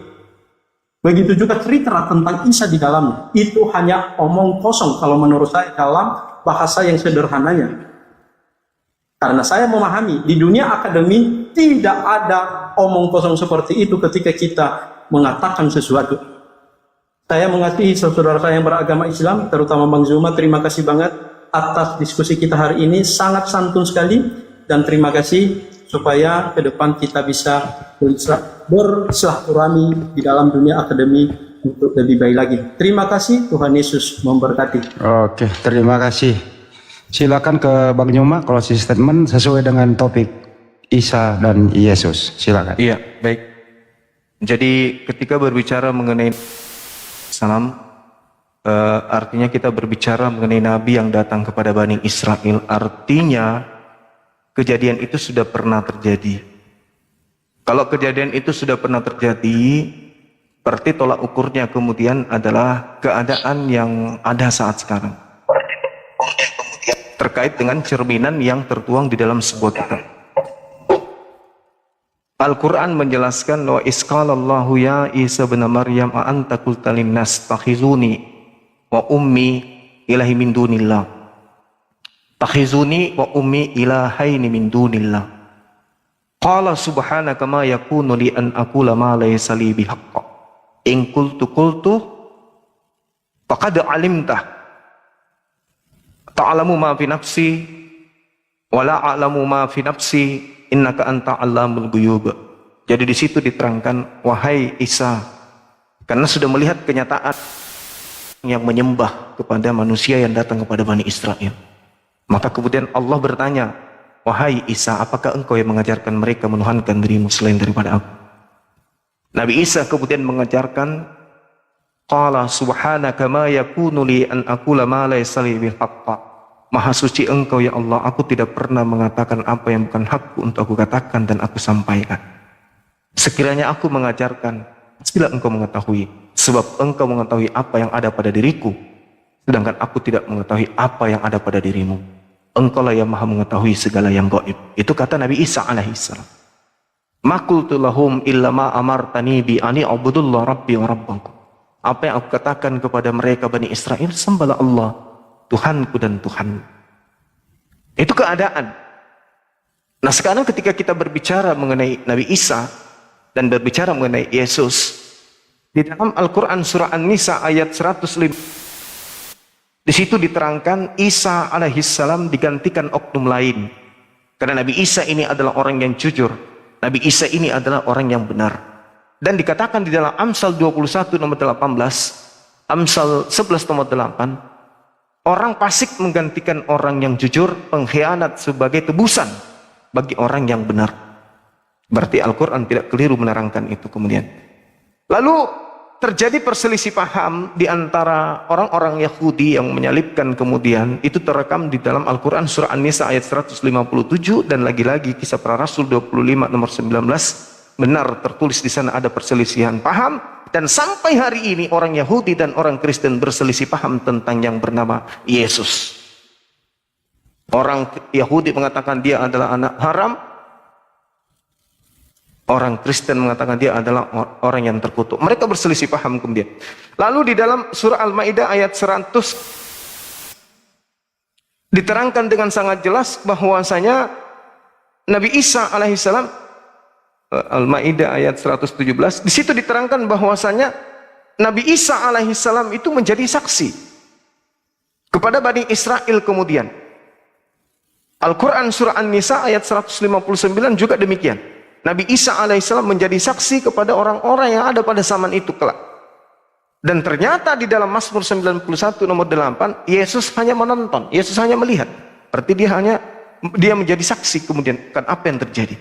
Begitu juga cerita tentang Isa di dalamnya, itu hanya omong kosong kalau menurut saya dalam bahasa yang sederhananya. Karena saya memahami di dunia akademi tidak ada omong kosong seperti itu ketika kita mengatakan sesuatu. Saya mengasihi saudara saya yang beragama Islam, terutama Bang Zuma. Terima kasih banget atas diskusi kita hari ini, sangat santun sekali, dan terima kasih supaya ke depan kita bisa bersilaturahmi di dalam dunia akademi untuk lebih baik lagi. Terima kasih, Tuhan Yesus memberkati. Oke, terima kasih. Silakan ke Bang Zuma kalau statement sesuai dengan topik Isa dan Yesus. Silakan. Iya, baik. Jadi ketika berbicara mengenai salam, artinya kita berbicara mengenai Nabi yang datang kepada Bani Israel. Artinya kejadian itu sudah pernah terjadi. Kalau kejadian itu sudah pernah terjadi, berarti tolak ukurnya kemudian adalah keadaan yang ada saat sekarang. Terkait dengan cerminan yang tertuang di dalam sebuah kitab. Al-Quran menjelaskan wa isqalallahu ya Isa bin Maryam a anta qulta linnas takhizuni wa ummi ilahi min dunillah. Takhizuni wa ummi ilahaini min dunillah. Qala subhanaka ma yakunu li an aqula ma laysa li bihaqq. In qultu faqad alimtah. ta'lamu ma fi nafsi wa la a'lamu ma fi nafsi innaka anta 'allamul ghuyub. Jadi di situ diterangkan, wahai Isa, karena sudah melihat kenyataan yang menyembah kepada manusia yang datang kepada Bani Israel, maka kemudian Allah bertanya, wahai Isa, apakah engkau yang mengajarkan mereka menuhankan dirimu selain daripada aku? Nabi Isa kemudian mengajarkan, qala subhanaka ma yakunu li an aqula ma laysa li bil haqq. Maha suci engkau ya Allah, aku tidak pernah mengatakan apa yang bukan hakku untuk aku katakan dan aku sampaikan. Sekiranya aku mengajarkan, pastilah engkau mengetahui, sebab engkau mengetahui apa yang ada pada diriku, sedangkan aku tidak mengetahui apa yang ada pada dirimu. Engkau lah yang maha mengetahui segala yang gaib. Itu kata Nabi Isa alaihissalam. Ma qultu lahum illa ma amartani bi ani ubudullah rabbi wa rabbakum. Apa yang aku katakan kepada mereka Bani Israel, sembahlah Allah, Tuhanku dan Tuhanmu. Itu keadaan. Nah sekarang ketika kita berbicara mengenai Nabi Isa dan berbicara mengenai Yesus, di dalam Al-Quran surah An-Nisa ayat 105, di situ diterangkan Isa alaihissalam digantikan oknum lain. Karena Nabi Isa ini adalah orang yang jujur, Nabi Isa ini adalah orang yang benar. Dan dikatakan di dalam Amsal 21 nomor 18, Amsal 11 nomor 8, orang fasik menggantikan orang yang jujur, pengkhianat sebagai tebusan bagi orang yang benar. Berarti Al-Quran tidak keliru menerangkan itu kemudian. Lalu terjadi perselisih paham di antara orang-orang Yahudi yang menyalibkan kemudian. Itu terekam di dalam Al-Quran surah An-Nisa ayat 157, dan lagi-lagi Kisah Para Rasul 25 nomor 19. Benar tertulis di sana ada perselisihan paham, dan sampai hari ini orang Yahudi dan orang Kristen berselisih paham tentang yang bernama Yesus. Orang Yahudi mengatakan dia adalah anak haram, orang Kristen mengatakan dia adalah orang yang terkutuk. Mereka berselisih paham kemudian. Lalu di dalam surah Al-Maidah ayat 100 diterangkan dengan sangat jelas bahwasanya Nabi Isa alaihissalam, Al-Maidah ayat 117, di situ diterangkan bahwasanya Nabi Isa alaihissalam itu menjadi saksi kepada Bani Israel kemudian. Al-Quran surah An-Nisa ayat 159 juga demikian. Nabi Isa alaihissalam menjadi saksi kepada orang-orang yang ada pada zaman itu kelak. Dan ternyata di dalam Mazmur 91 nomor 8, Yesus hanya menonton, Yesus hanya melihat. Berarti dia menjadi saksi kemudian kan apa yang terjadi.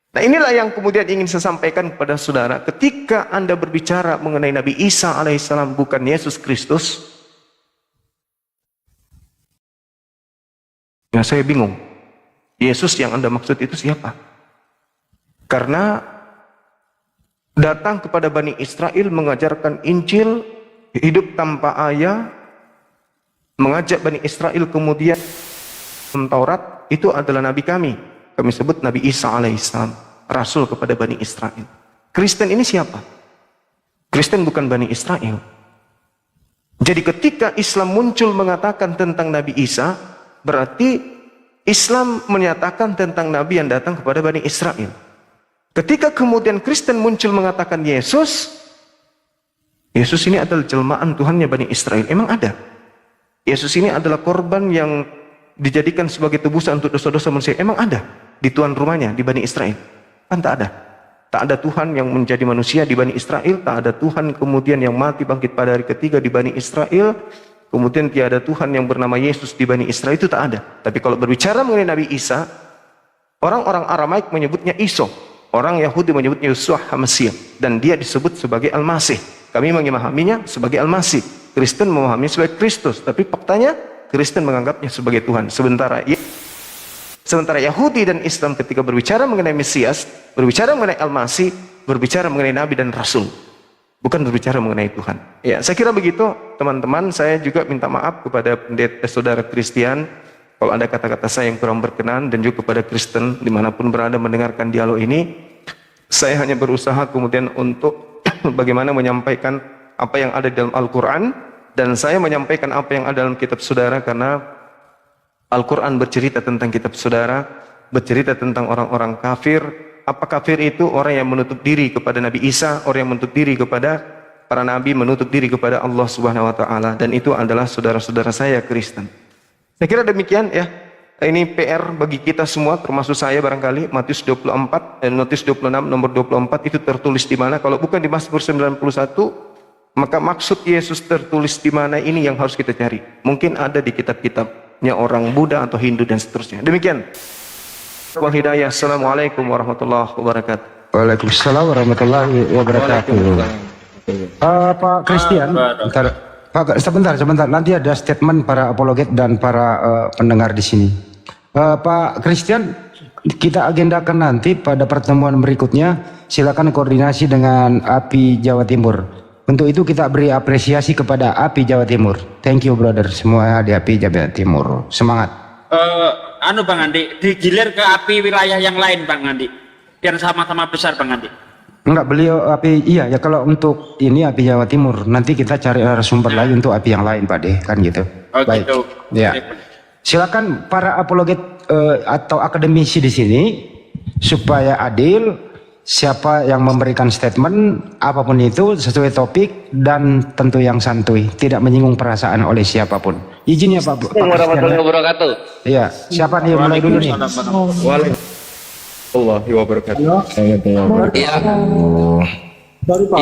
Nah inilah yang kemudian ingin saya sampaikan kepada saudara. Ketika Anda berbicara mengenai Nabi Isa alaihissalam bukan Yesus Kristus, ya saya bingung. Yesus yang Anda maksud itu siapa? Karena datang kepada Bani Israel mengajarkan Injil, hidup tanpa ayah, mengajak Bani Israel kemudian Taurat, itu adalah Nabi kami. Kami sebut Nabi Isa alaihissalam, Rasul kepada Bani Israel. Kristen ini siapa? Kristen bukan Bani Israel. Jadi ketika Islam muncul mengatakan tentang Nabi Isa, berarti Islam menyatakan tentang Nabi yang datang kepada Bani Israel. Ketika kemudian Kristen muncul mengatakan Yesus ini adalah jelmaan Tuhannya Bani Israel. Emang ada? Yesus ini adalah korban yang dijadikan sebagai tebusan untuk dosa-dosa manusia. Emang ada di tuan rumahnya di Bani Israel? Kan tak ada. Tak ada Tuhan yang menjadi manusia di Bani Israel. Tak ada Tuhan kemudian yang mati bangkit pada hari ketiga di Bani Israel. Kemudian tiada Tuhan yang bernama Yesus di Bani Israel, itu tak ada. Tapi kalau berbicara mengenai Nabi Isa, orang-orang Aramaik menyebutnya Iso. Orang Yahudi menyebutnya Yeshua HaMashiach, dan dia disebut sebagai Al-Masih. Kami memahaminya sebagai Al-Masih. Kristen memahaminya sebagai Kristus, tapi faktanya Kristen menganggapnya sebagai Tuhan. Sementara Yahudi dan Islam ketika berbicara mengenai Mesias, berbicara mengenai Al-Masih, berbicara mengenai Nabi dan Rasul, bukan berbicara mengenai Tuhan. Ya, saya kira begitu, teman-teman. Saya juga minta maaf kepada saudara Kristen kalau ada kata-kata saya yang kurang berkenan, dan juga kepada Kristen dimanapun berada mendengarkan dialog ini. Saya hanya berusaha kemudian untuk bagaimana menyampaikan apa yang ada di dalam Al-Quran, dan saya menyampaikan apa yang ada dalam kitab saudara, karena Al-Quran bercerita tentang kitab saudara, bercerita tentang orang-orang kafir. Apa kafir itu? Orang yang menutup diri kepada Nabi Isa, orang yang menutup diri kepada para nabi, menutup diri kepada Allah Subhanahu wa taala, dan itu adalah saudara-saudara saya Kristen. Saya kira demikian ya. Ini PR bagi kita semua, termasuk saya barangkali. Matius 24, Matius 26 nomor 24 itu tertulis di mana? Kalau bukan di Mazmur 91, maka maksud Yesus tertulis di mana, ini yang harus kita cari. Mungkin ada di kitab-kitabnya orang Buddha atau Hindu dan seterusnya. Demikian. Wal hidayah. Assalamualaikum warahmatullahi wabarakatuh. Waalaikumsalam warahmatullahi wabarakatuh. Pak Christian, sebentar. Nanti ada statement para apologet dan para pendengar di sini. Pak Christian, kita agendakan nanti pada pertemuan berikutnya. Silakan koordinasi dengan API Jawa Timur. Untuk itu kita beri apresiasi kepada API Jawa Timur. Thank you brother, semua di API Jawa Timur. Semangat. Bang Andi, digilir ke API wilayah yang lain Bang Andi, biar sama-sama besar Bang Andi. Enggak, beliau API, iya ya, kalau untuk ini API Jawa Timur, nanti kita cari sumber lagi untuk API yang lain Pak De, kan gitu. Oh baik. gitu. Ya. Silakan para apologet atau akademisi di sini supaya adil, siapa yang memberikan statement apapun itu sesuai topik dan tentu yang santuy, tidak menyinggung perasaan oleh siapapun. Izin ya Pak. Warahmatullahi wabarakatuh. Iya, siapa nih mulai dulu nih? Waalaikumsalam wabarakatuh. Iya. Baru Pak.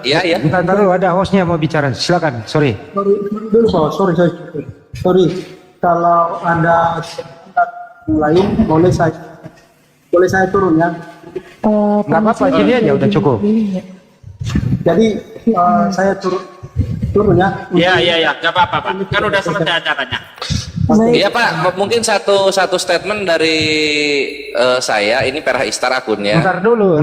Iya. Bentar dulu, ada hostnya mau bicara. Silakan. Sorry. Dulu Pak, sorry. Kalau Anda lain boleh saya turun ya. Nggak apa-apa, sini aja udah cukup. Jadi saya turun ya. Iya, nggak apa-apa Pak, kan udah selesai acaranya. Iya Pak, mungkin satu statement dari saya, ini Perah Istar akunnya. Ntar dulu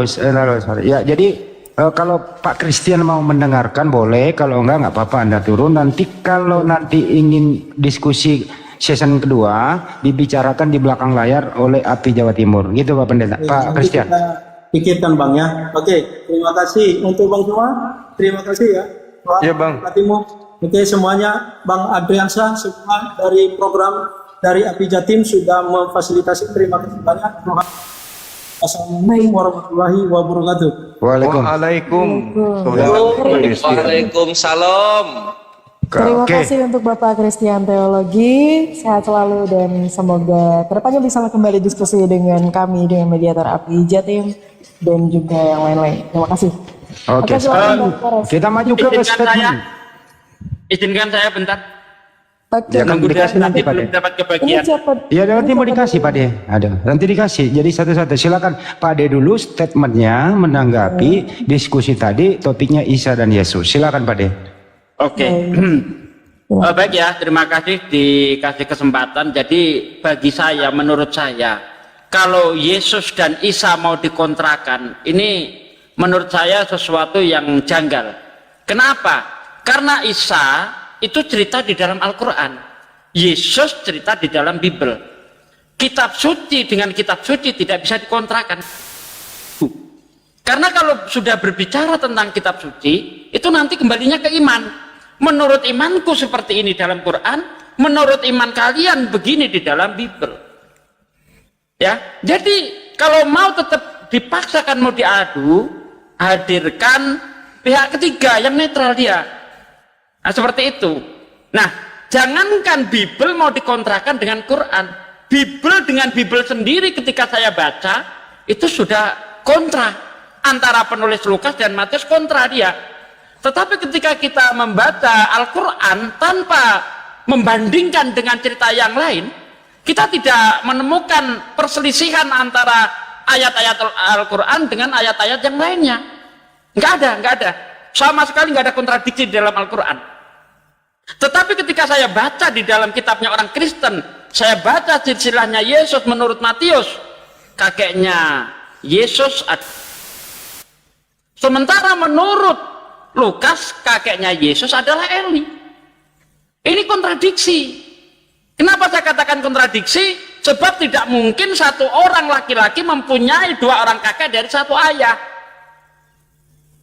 Gus. Sorry. Ya, jadi kalau Pak Christian mau mendengarkan boleh, kalau enggak apa-apa Anda turun. Nanti kalau nanti ingin diskusi season kedua dibicarakan di belakang layar oleh API Jawa Timur. Gitu Pak Pendeta. Pak Christian. Pikirkan Bang ya. Oke, terima kasih untuk Bang semua. Terima kasih ya. Pak Ya, Bang. Patimu. Oke, semuanya Bang Adriansyah semua dari program dari API Jatim sudah memfasilitasi. Terima kasih banyak. Assalamualaikum warahmatullahi wabarakatuh. Waalaikumsalam. Terima kasih untuk Bapak Christian Teologi, sehat selalu dan semoga kedepannya bisa kembali diskusi dengan kami, dengan mediator API Jatim dan juga yang lain-lain. Terima kasih. Oke, kita maju ke statement. Izinkan saya bentar. Oke. Ya kan dikasih nanti Pak De. Dapat Ini kebagian. siapa? Ya nanti mau dikasih Pak De. Ada. Nanti dikasih. Jadi satu-satu. Silakan Pak De dulu statementnya menanggapi diskusi tadi topiknya Isa dan Yesus. Silakan Pak De. Oke. Baik ya, terima kasih dikasih kesempatan. Jadi bagi saya, menurut saya, kalau Yesus dan Isa mau dikontrakan, ini menurut saya sesuatu yang janggal. Kenapa? Karena Isa itu cerita di dalam Al-Quran, Yesus cerita di dalam Bible. Kitab suci dengan kitab suci tidak bisa dikontrakan. Karena kalau sudah berbicara tentang kitab suci, itu nanti kembalinya ke iman. Menurut imanku seperti ini dalam Quran, menurut iman kalian begini di dalam Bible. Ya, jadi kalau mau tetap dipaksakan mau diadu, hadirkan pihak ketiga yang netral dia. Nah, seperti itu. Nah, jangankan Bible mau dikontrakan dengan Quran. Bible dengan Bible sendiri ketika saya baca, itu sudah kontra. Antara penulis Lukas dan Matius kontra dia. Tetapi ketika kita membaca Al-Quran tanpa membandingkan dengan cerita yang lain, kita tidak menemukan perselisihan antara ayat-ayat Al-Quran dengan ayat-ayat yang lainnya. Nggak ada. Sama sekali nggak ada kontradiksi di dalam Al-Quran. Tetapi ketika saya baca di dalam kitabnya orang Kristen, saya baca silsilahnya Yesus menurut Matius, kakeknya Yesus. Sementara menurut Lukas, kakeknya Yesus adalah Eli. Ini kontradiksi. Kenapa saya katakan kontradiksi? Sebab tidak mungkin satu orang laki-laki mempunyai dua orang kakek dari satu ayah.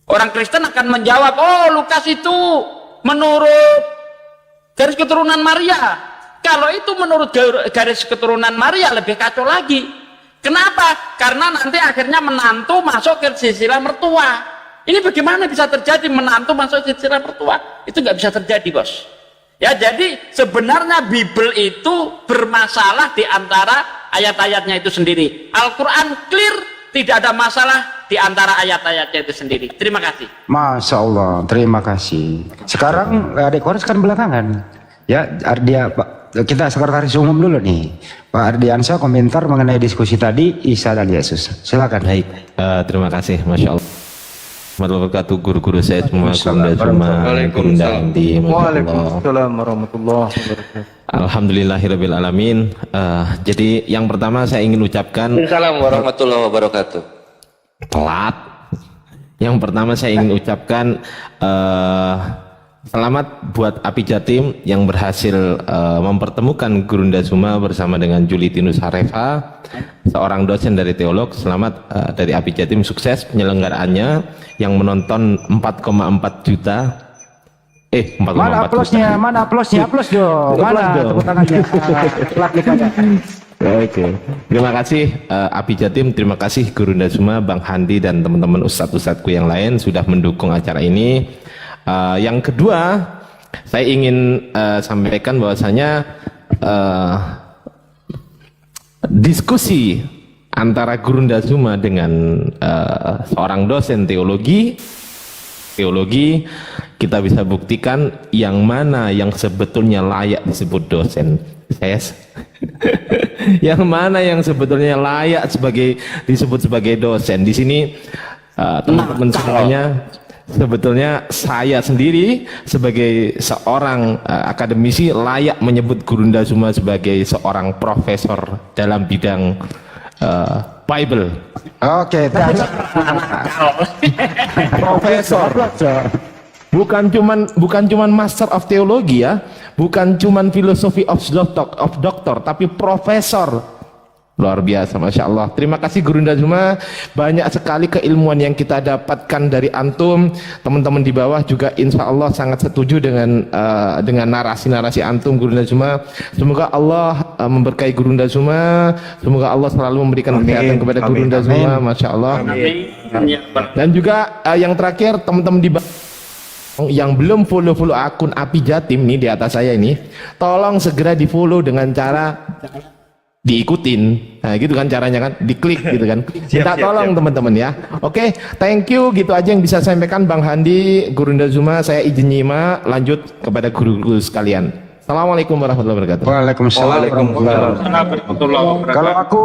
Orang Kristen akan menjawab, oh Lukas itu menurut garis keturunan Maria. Kalau itu menurut garis keturunan Maria lebih kacau lagi. Kenapa? Karena nanti akhirnya menantu masuk ke silsilah mertua. Ini bagaimana bisa terjadi menantu masuk silsilah mertua? Itu nggak bisa terjadi, bos. Ya, jadi sebenarnya Bible itu bermasalah di antara ayat-ayatnya itu sendiri. Al-Quran clear, tidak ada masalah di antara ayat-ayatnya itu sendiri. Terima kasih. Masya Allah, terima kasih. Sekarang adik Kores kan belakangan. Ya, Ardia, Pak, kita sekretaris umum dulu nih. Pak Ardiansyah komentar mengenai diskusi tadi Isa dan Yesus. Silakan. Baik, terima kasih, Masya Allah. Warahmatullahi wabarakatuh, guru-guru saya semua, Gurunda Zuma, Gurunda Andi, Waalaikumsalam warahmatullahi wabarakatuh. Alhamdulillahirabbil alamin. Jadi yang pertama saya ingin ucapkan Assalamualaikum warahmatullahi wabarakatuh. telat. Yang pertama saya ingin ucapkan selamat buat Api Jatim yang berhasil mempertemukan Gurunda Zuma bersama dengan Julitinus Harefa, seorang dosen dari teolog. Selamat dari Api Jatim, sukses penyelenggaraannya yang menonton 4,4 juta. 4,4 Mana aplausnya? juta. Mana aplausnya? Aplaus dong. Aplaus Mana dong. tepuk tangannya? Klik aja. Oke, terima kasih Api Jatim, terima kasih Gurunda Zuma, Bang Handi dan teman-teman ustadz-ustadzku yang lain sudah mendukung acara ini. Yang kedua, saya ingin sampaikan bahwasanya diskusi antara Gurunda Zuma dengan seorang dosen teologi, kita bisa buktikan yang mana yang sebetulnya layak disebut dosen. Yang mana yang sebetulnya layak disebut sebagai dosen. Di sini teman-teman semuanya, sebetulnya saya sendiri sebagai seorang akademisi layak menyebut Gurunda Zuma sebagai seorang profesor dalam bidang Bible. Oke, Profesor. Bukan cuman Master of Theology ya, bukan cuman Philosophy of Doctor, tapi profesor. Luar biasa, Masya Allah. Terima kasih Gurunda Zuma, banyak sekali keilmuan yang kita dapatkan dari antum. Teman-teman di bawah juga insya Allah sangat setuju dengan narasi-narasi antum, Gurunda Zuma. Semoga Allah memberkahi Gurunda Zuma, semoga Allah selalu memberikan kesehatan kepada Gurunda Zuma, Masya Allah. Dan juga yang terakhir, teman-teman di bawah yang belum follow akun Api Jatim nih di atas saya ini, tolong segera di follow dengan cara diikutin. Nah gitu kan caranya kan, diklik gitu kan. Kita tolong teman-teman ya. Oke, thank you, gitu aja yang bisa saya sampaikan Bang Handi, Gurunda Zuma. Saya izin nyimak, lanjut kepada guru-guru sekalian. Assalamualaikum warahmatullahi wabarakatuh. Waalaikumsalam warahmatullahi wabarakatuh. Kalau aku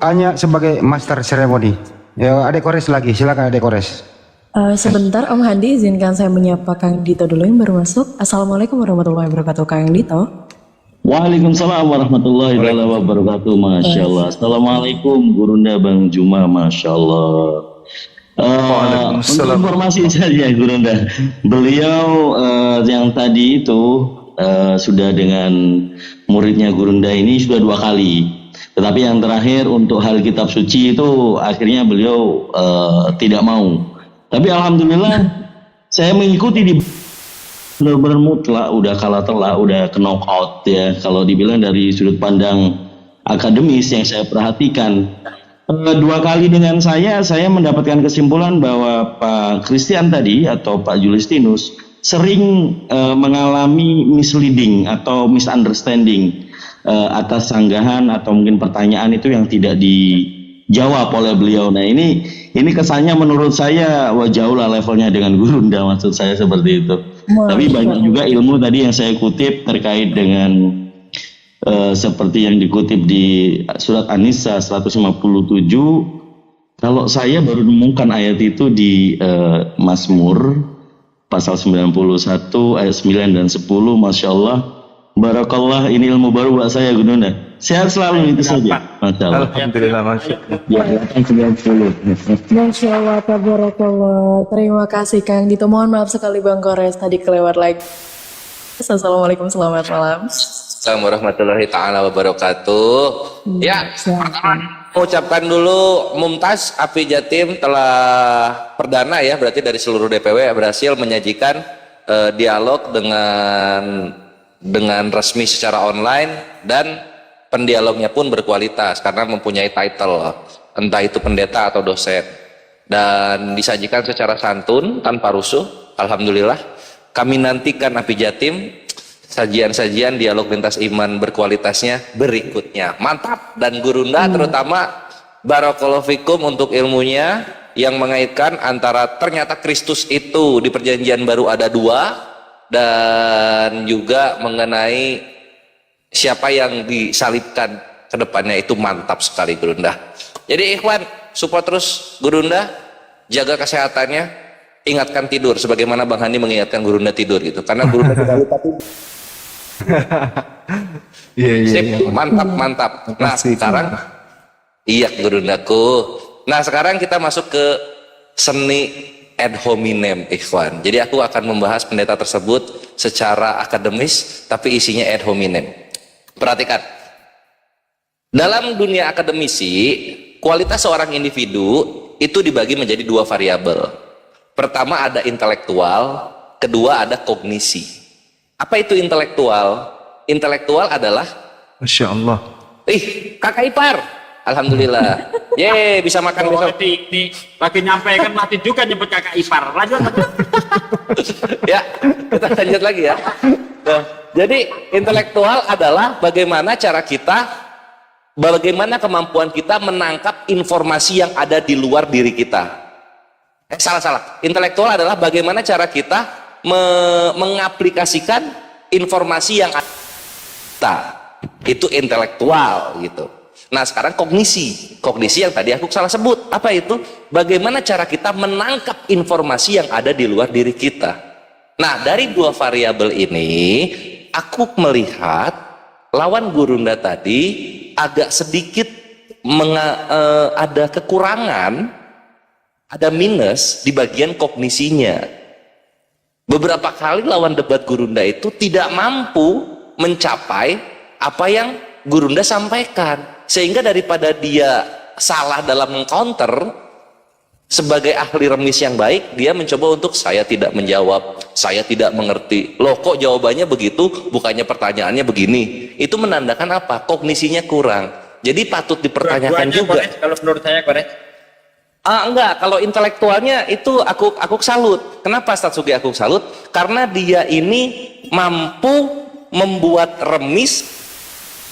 hanya sebagai master seremoni. Ya, Adek Kores lagi, silakan Adek Kores. Sebentar Om Handi, izinkan saya menyapa Kang Dito dulu yang baru masuk. Assalamualaikum warahmatullahi wabarakatuh, Kang Dito. Waalaikumsalam warahmatullahi wabarakatuh. Masya Allah. Assalamualaikum Gurunda Bang Juma. Masya Allah. Untuk informasi saja Gurunda, beliau yang tadi itu sudah dengan muridnya Gurunda ini sudah 2 kali. Tetapi yang terakhir untuk hal kitab suci itu akhirnya beliau tidak mau. Tapi alhamdulillah saya mengikuti di benar-benar mutlak, udah kalah telak, udah ke knockout ya. Kalau dibilang dari sudut pandang akademis yang saya perhatikan, 2 kali dengan saya mendapatkan kesimpulan bahwa Pak Christian tadi atau Pak Julistinus sering mengalami misleading atau misunderstanding atas sanggahan atau mungkin pertanyaan itu yang tidak dijawab oleh beliau. Nah ini kesannya menurut saya jauh lah levelnya dengan Gurunda, maksud saya seperti itu. Tapi banyak juga ilmu tadi yang saya kutip terkait dengan seperti yang dikutip di surat An-Nisa 157. Kalau saya baru menemukan ayat itu di Mazmur pasal 91 ayat 9 dan 10. Masya Allah, barakallah, ini ilmu baru buat saya Gurunda. Sehat selalu, itu saja. Masya Allah. Alhamdulillah, Masya Allah. Masya Allah, tabarakallah. Terima kasih Kang Dito. Mohon maaf sekali Bang Kores, tadi kelewat lagi. Assalamualaikum, selamat malam. Assalamualaikum warahmatullahi taala wabarakatuh. Ya, pertama mengucapkan dulu Mumtaz Api Jatim telah perdana ya, berarti dari seluruh DPW berhasil menyajikan dialog dengan resmi secara online, dan pendialognya pun berkualitas karena mempunyai title, entah itu pendeta atau dosen, dan disajikan secara santun tanpa rusuh. Alhamdulillah, kami nantikan Api Jatim sajian-sajian dialog lintas iman berkualitasnya berikutnya. Mantap. Dan Gurunda terutama barakallahu fikum untuk ilmunya yang mengaitkan antara ternyata Kristus itu di perjanjian baru ada 2, dan juga mengenai siapa yang disalibkan ke depannya, itu mantap sekali Gurunda. Jadi ikhwan, support terus Gurunda, jaga kesehatannya, ingatkan tidur sebagaimana Bang Handi mengingatkan Gurunda tidur gitu, karena Gurunda tidak lupa tidur. Sip, mantap. Nah sekarang iya Gurundaku. Nah sekarang kita masuk ke seni ad hominem ikhwan. Jadi aku akan membahas pendeta tersebut secara akademis tapi isinya ad hominem. Perhatikan, dalam dunia akademisi kualitas seorang individu itu dibagi menjadi 2 variabel. Pertama ada intelektual, kedua ada kognisi. Apa itu intelektual? Intelektual adalah, Masya Allah. kakak ipar. Alhamdulillah. Ye, bisa makan besok. Lagi nyampaikan mati juga nyebut kakak ipar. Lanjut. Ya, kita lanjut lagi ya. Nah, jadi intelektual adalah bagaimana kemampuan kita menangkap informasi yang ada di luar diri kita. Salah. Intelektual adalah bagaimana cara kita mengaplikasikan informasi yang ada. Itu intelektual gitu. Nah sekarang kognisi yang tadi aku salah sebut. Apa itu? Bagaimana cara kita menangkap informasi yang ada di luar diri kita. Nah dari 2 variabel ini aku melihat lawan Gurunda tadi agak sedikit ada kekurangan, ada minus di bagian kognisinya. Beberapa kali lawan debat Gurunda itu tidak mampu mencapai apa yang Gurunda sampaikan, sehingga daripada dia salah dalam mengcounter, sebagai ahli remis yang baik dia mencoba untuk saya tidak menjawab, saya tidak mengerti. Loh kok jawabannya begitu, bukannya pertanyaannya begini. Itu menandakan apa? Kognisinya kurang. Jadi patut dipertanyakan juga. Kalau menurut saya korek. Enggak, kalau intelektualnya itu aku salut. Kenapa Ustaz Sugi aku salut? Karena dia ini mampu membuat remis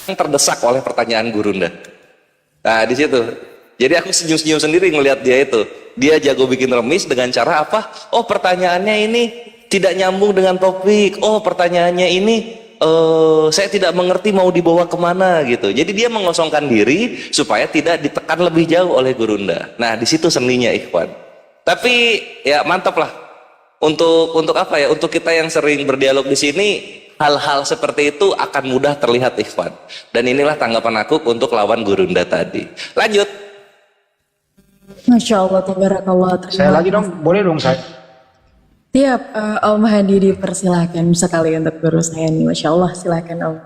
yang terdesak oleh pertanyaan Gurunda. Nah di situ. Jadi aku senyum-senyum sendiri ngelihat dia itu. Dia jago bikin remis dengan cara apa? Oh pertanyaannya ini tidak nyambung dengan topik. Oh pertanyaannya ini saya tidak mengerti mau dibawa kemana gitu. Jadi dia mengosongkan diri supaya tidak ditekan lebih jauh oleh Gurunda. Nah di situ seninya ikhwan. Tapi ya mantap lah untuk apa ya? Untuk kita yang sering berdialog di sini, hal-hal seperti itu akan mudah terlihat ikhwan. Dan inilah tanggapan aku untuk lawan Gurunda tadi. Lanjut. Masya Allah, tabarakallah. Saya lagi dong, boleh dong saya? Tiap Om Hadi dipersilahkan sekali untuk guru saya nih. Masya Allah, silakan Om.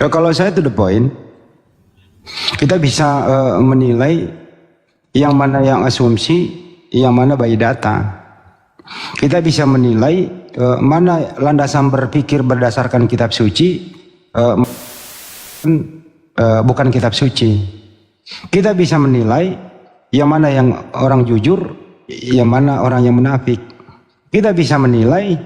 Ya, kalau saya to the point, kita bisa menilai yang mana yang asumsi, yang mana by data. Kita bisa menilai mana landasan berpikir berdasarkan kitab suci, bukan kitab suci. Kita bisa menilai yang mana yang orang jujur, yang mana orang yang munafik. Kita bisa menilai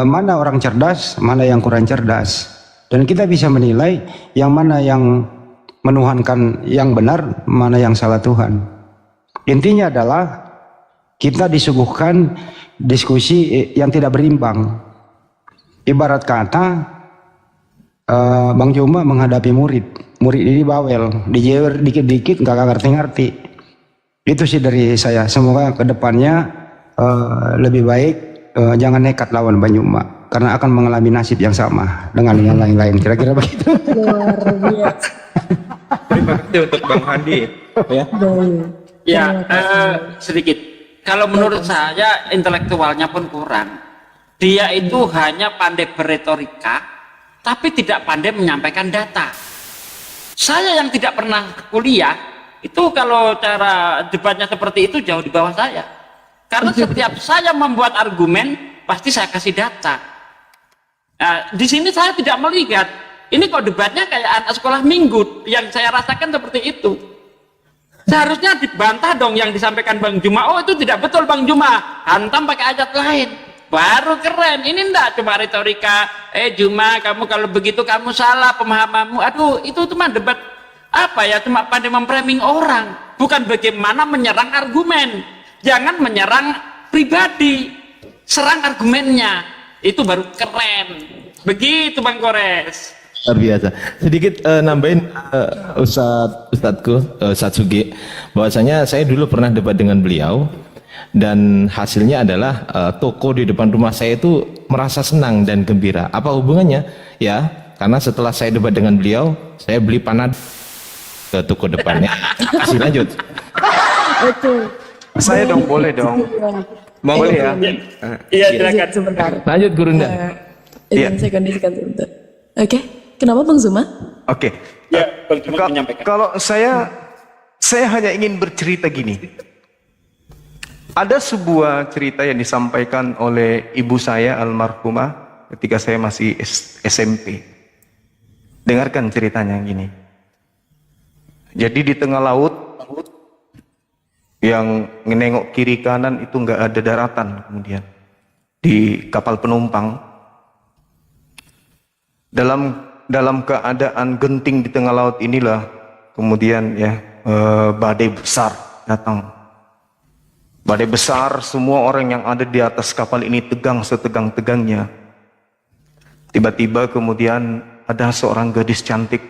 mana orang cerdas, mana yang kurang cerdas. Dan kita bisa menilai yang mana yang menuhankan yang benar, mana yang salah Tuhan. Intinya adalah kita disuguhkan diskusi yang tidak berimbang. Ibarat kata Bang Juma menghadapi murid ini bawel, dijewer dikit-dikit gak ngerti-ngerti. Itu sih dari saya. Semoga kedepannya lebih baik jangan nekat lawan Bang Juma, karena akan mengalami nasib yang sama dengan yang lain-lain. Kira-kira begitu. Luar biasa. Terima kasih untuk Bang Handi. Ya. Ya, sedikit. Kalau menurut saya intelektualnya pun kurang. Dia itu hanya pandai berretorika, tapi tidak pandai menyampaikan data. Saya yang tidak pernah kuliah, itu kalau cara debatnya seperti itu jauh di bawah saya. Karena setiap saya membuat argumen, pasti saya kasih data. Nah, di sini saya tidak melihat. Ini kok debatnya kayak anak sekolah minggu, yang saya rasakan seperti itu. Seharusnya dibantah dong yang disampaikan Bang Juma. Oh itu tidak betul Bang Juma, hantam pakai ayat lain. baru keren. Ini enggak cuma retorika, Juma kamu kalau begitu kamu salah pemahamanmu. Aduh, itu cuma debat apa ya, cuma pandai memframing orang, bukan bagaimana menyerang argumen. Jangan menyerang pribadi, serang argumennya, itu baru keren. Begitu Bang Kores. Luar biasa. Sedikit nambahin Ustadz Sugi, bahwasanya saya dulu pernah debat dengan beliau dan hasilnya adalah toko di depan rumah saya itu merasa senang dan gembira. Apa hubungannya? Ya, karena setelah saya debat dengan beliau, saya beli panad ke toko depannya. Kasih lanjut. Saya dong, boleh dong. Boleh ya? Iya, silakan. Sebentar. Lanjut Gurunda. Izin saya kondisikan sebentar. Oke, kenapa Bang Zuma? Oke. Ya, Bang Zuma menyampaikan. Kalau saya hanya ingin bercerita gini. Ada sebuah cerita yang disampaikan oleh ibu saya almarhumah ketika saya masih SMP. Dengarkan ceritanya gini. Jadi di tengah laut yang nengok kiri kanan itu nggak ada daratan, kemudian di kapal penumpang dalam keadaan genting di tengah laut inilah kemudian ya badai besar datang. Badai besar, semua orang yang ada di atas kapal ini tegang setegang-tegangnya. Tiba-tiba kemudian ada seorang gadis cantik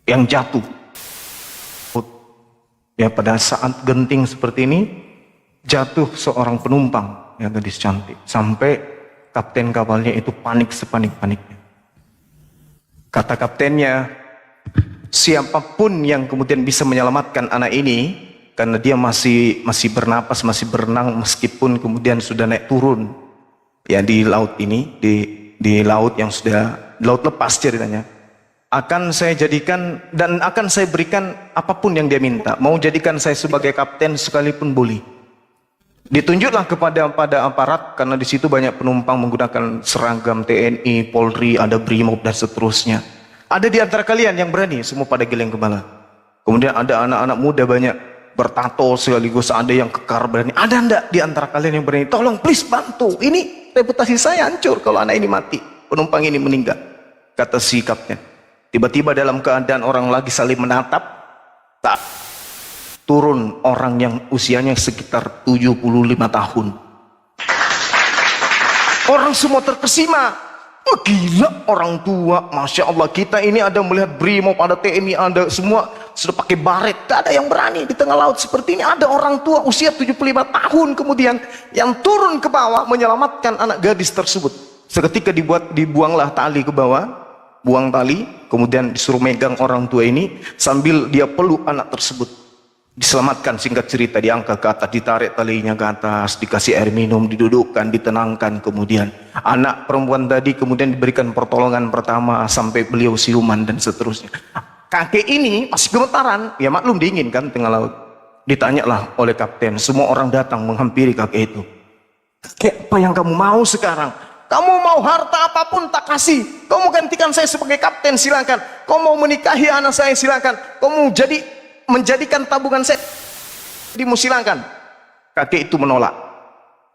yang jatuh. Ya, pada saat genting seperti ini jatuh seorang penumpang, ya, gadis cantik, sampai kapten kapalnya itu panik sepanik-paniknya. Kata kaptennya, siapapun yang kemudian bisa menyelamatkan anak ini, karena dia masih bernapas, masih berenang meskipun kemudian sudah naik turun ya di laut ini, di laut yang sudah laut lepas ceritanya, akan saya jadikan dan akan saya berikan apapun yang dia minta. Mau jadikan saya sebagai kapten sekalipun boleh. Ditunjuklah kepada aparat, karena di situ banyak penumpang menggunakan seragam TNI, Polri, ada Brimob dan seterusnya. Ada di antara kalian yang berani? Semua pada geleng kepala. Kemudian ada anak-anak muda banyak bertato sekaligus, ada yang kekar berani. Ada enggak di antara kalian yang berani? Tolong please bantu. Ini reputasi saya hancur kalau anak ini mati, penumpang ini meninggal. Kata si kapten. Tiba-tiba dalam keadaan orang lagi saling menatap, tak turun orang yang usianya sekitar 75 tahun. Orang semua terkesima. Oh, gila, orang tua, Masya Allah. Kita ini ada melihat Brimob, ada TNI, ada semua sudah pakai baret. Tidak ada yang berani di tengah laut seperti ini. Ada orang tua usia 75 tahun kemudian yang turun ke bawah menyelamatkan anak gadis tersebut. Seketika dibuanglah tali ke bawah, buang tali, kemudian disuruh megang orang tua ini sambil dia peluk anak tersebut. Diselamatkan, singkat cerita, diangkat ke atas, ditarik talinya ke atas, dikasih air minum, didudukkan, ditenangkan. Kemudian anak perempuan tadi kemudian diberikan pertolongan pertama sampai beliau siuman dan seterusnya. Kakek ini masih gemetaran, ya maklum dingin kan tengah laut. Ditanyalah oleh kapten, semua orang datang menghampiri kakek itu. Kakek, apa yang kamu mau sekarang? Kamu mau harta apapun tak kasih. Kamu gantikan saya sebagai kapten, silakan. Kamu mau menikahi anak saya, silakan. Kamu menjadikan tabungan saya, silakan. Kakek itu menolak.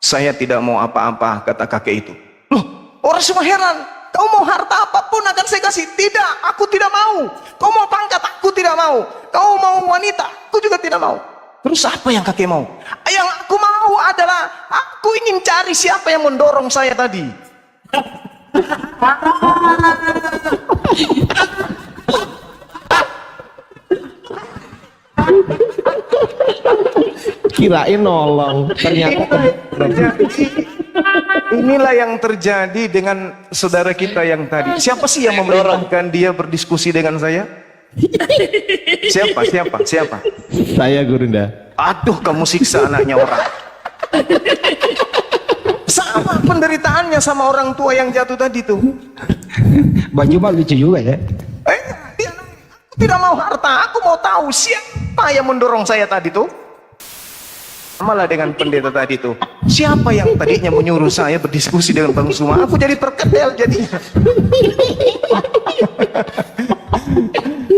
Saya tidak mau apa-apa, kata kakek itu. Loh, orang semua heran. Kau mau harta apapun akan saya kasih. Tidak, aku tidak mau. Kau mau pangkat, aku tidak mau. Kau mau wanita, aku juga tidak mau. Terus apa yang kakek mau? Yang aku mau adalah aku ingin cari siapa yang mendorong saya tadi. Kirain nolong, ternyata inilah yang terjadi dengan saudara kita yang tadi. Siapa sih yang memerintahkan dia berdiskusi dengan saya? Siapa? Saya Gurunda. Aduh, kamu siksa anaknya orang. Sama penderitaannya sama orang tua yang jatuh tadi tuh. Baju mah lucu juga ya. Aku tidak mau harta, aku mau tahu siapa yang mendorong saya tadi tuh. Malah dengan pendeta tadi tuh, siapa yang tadinya menyuruh saya berdiskusi dengan Bang Zuma? Aku jadi terkedel jadi.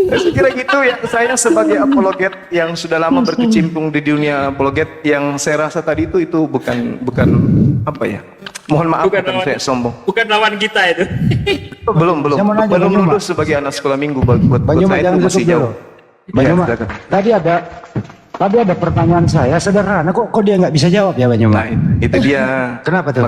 Saya kira gitu ya, saya sebagai apologet yang sudah lama berkecimpung di dunia apologet, yang saya rasa tadi itu bukan apa ya, mohon maaf bukan saya sombong, Bukan lawan kita itu. belum Saya mau nanya, Bang Yoma. lulus sebagai anak sekolah minggu, buat Bang Yoma, saya jangan itu masih tutup dulu. jauh. Bang Ya, Yoma, silakan. tadi ada pertanyaan saya sederhana, kok dia nggak bisa jawab ya Bang Yoma? Nah, itu dia. Kenapa tuh?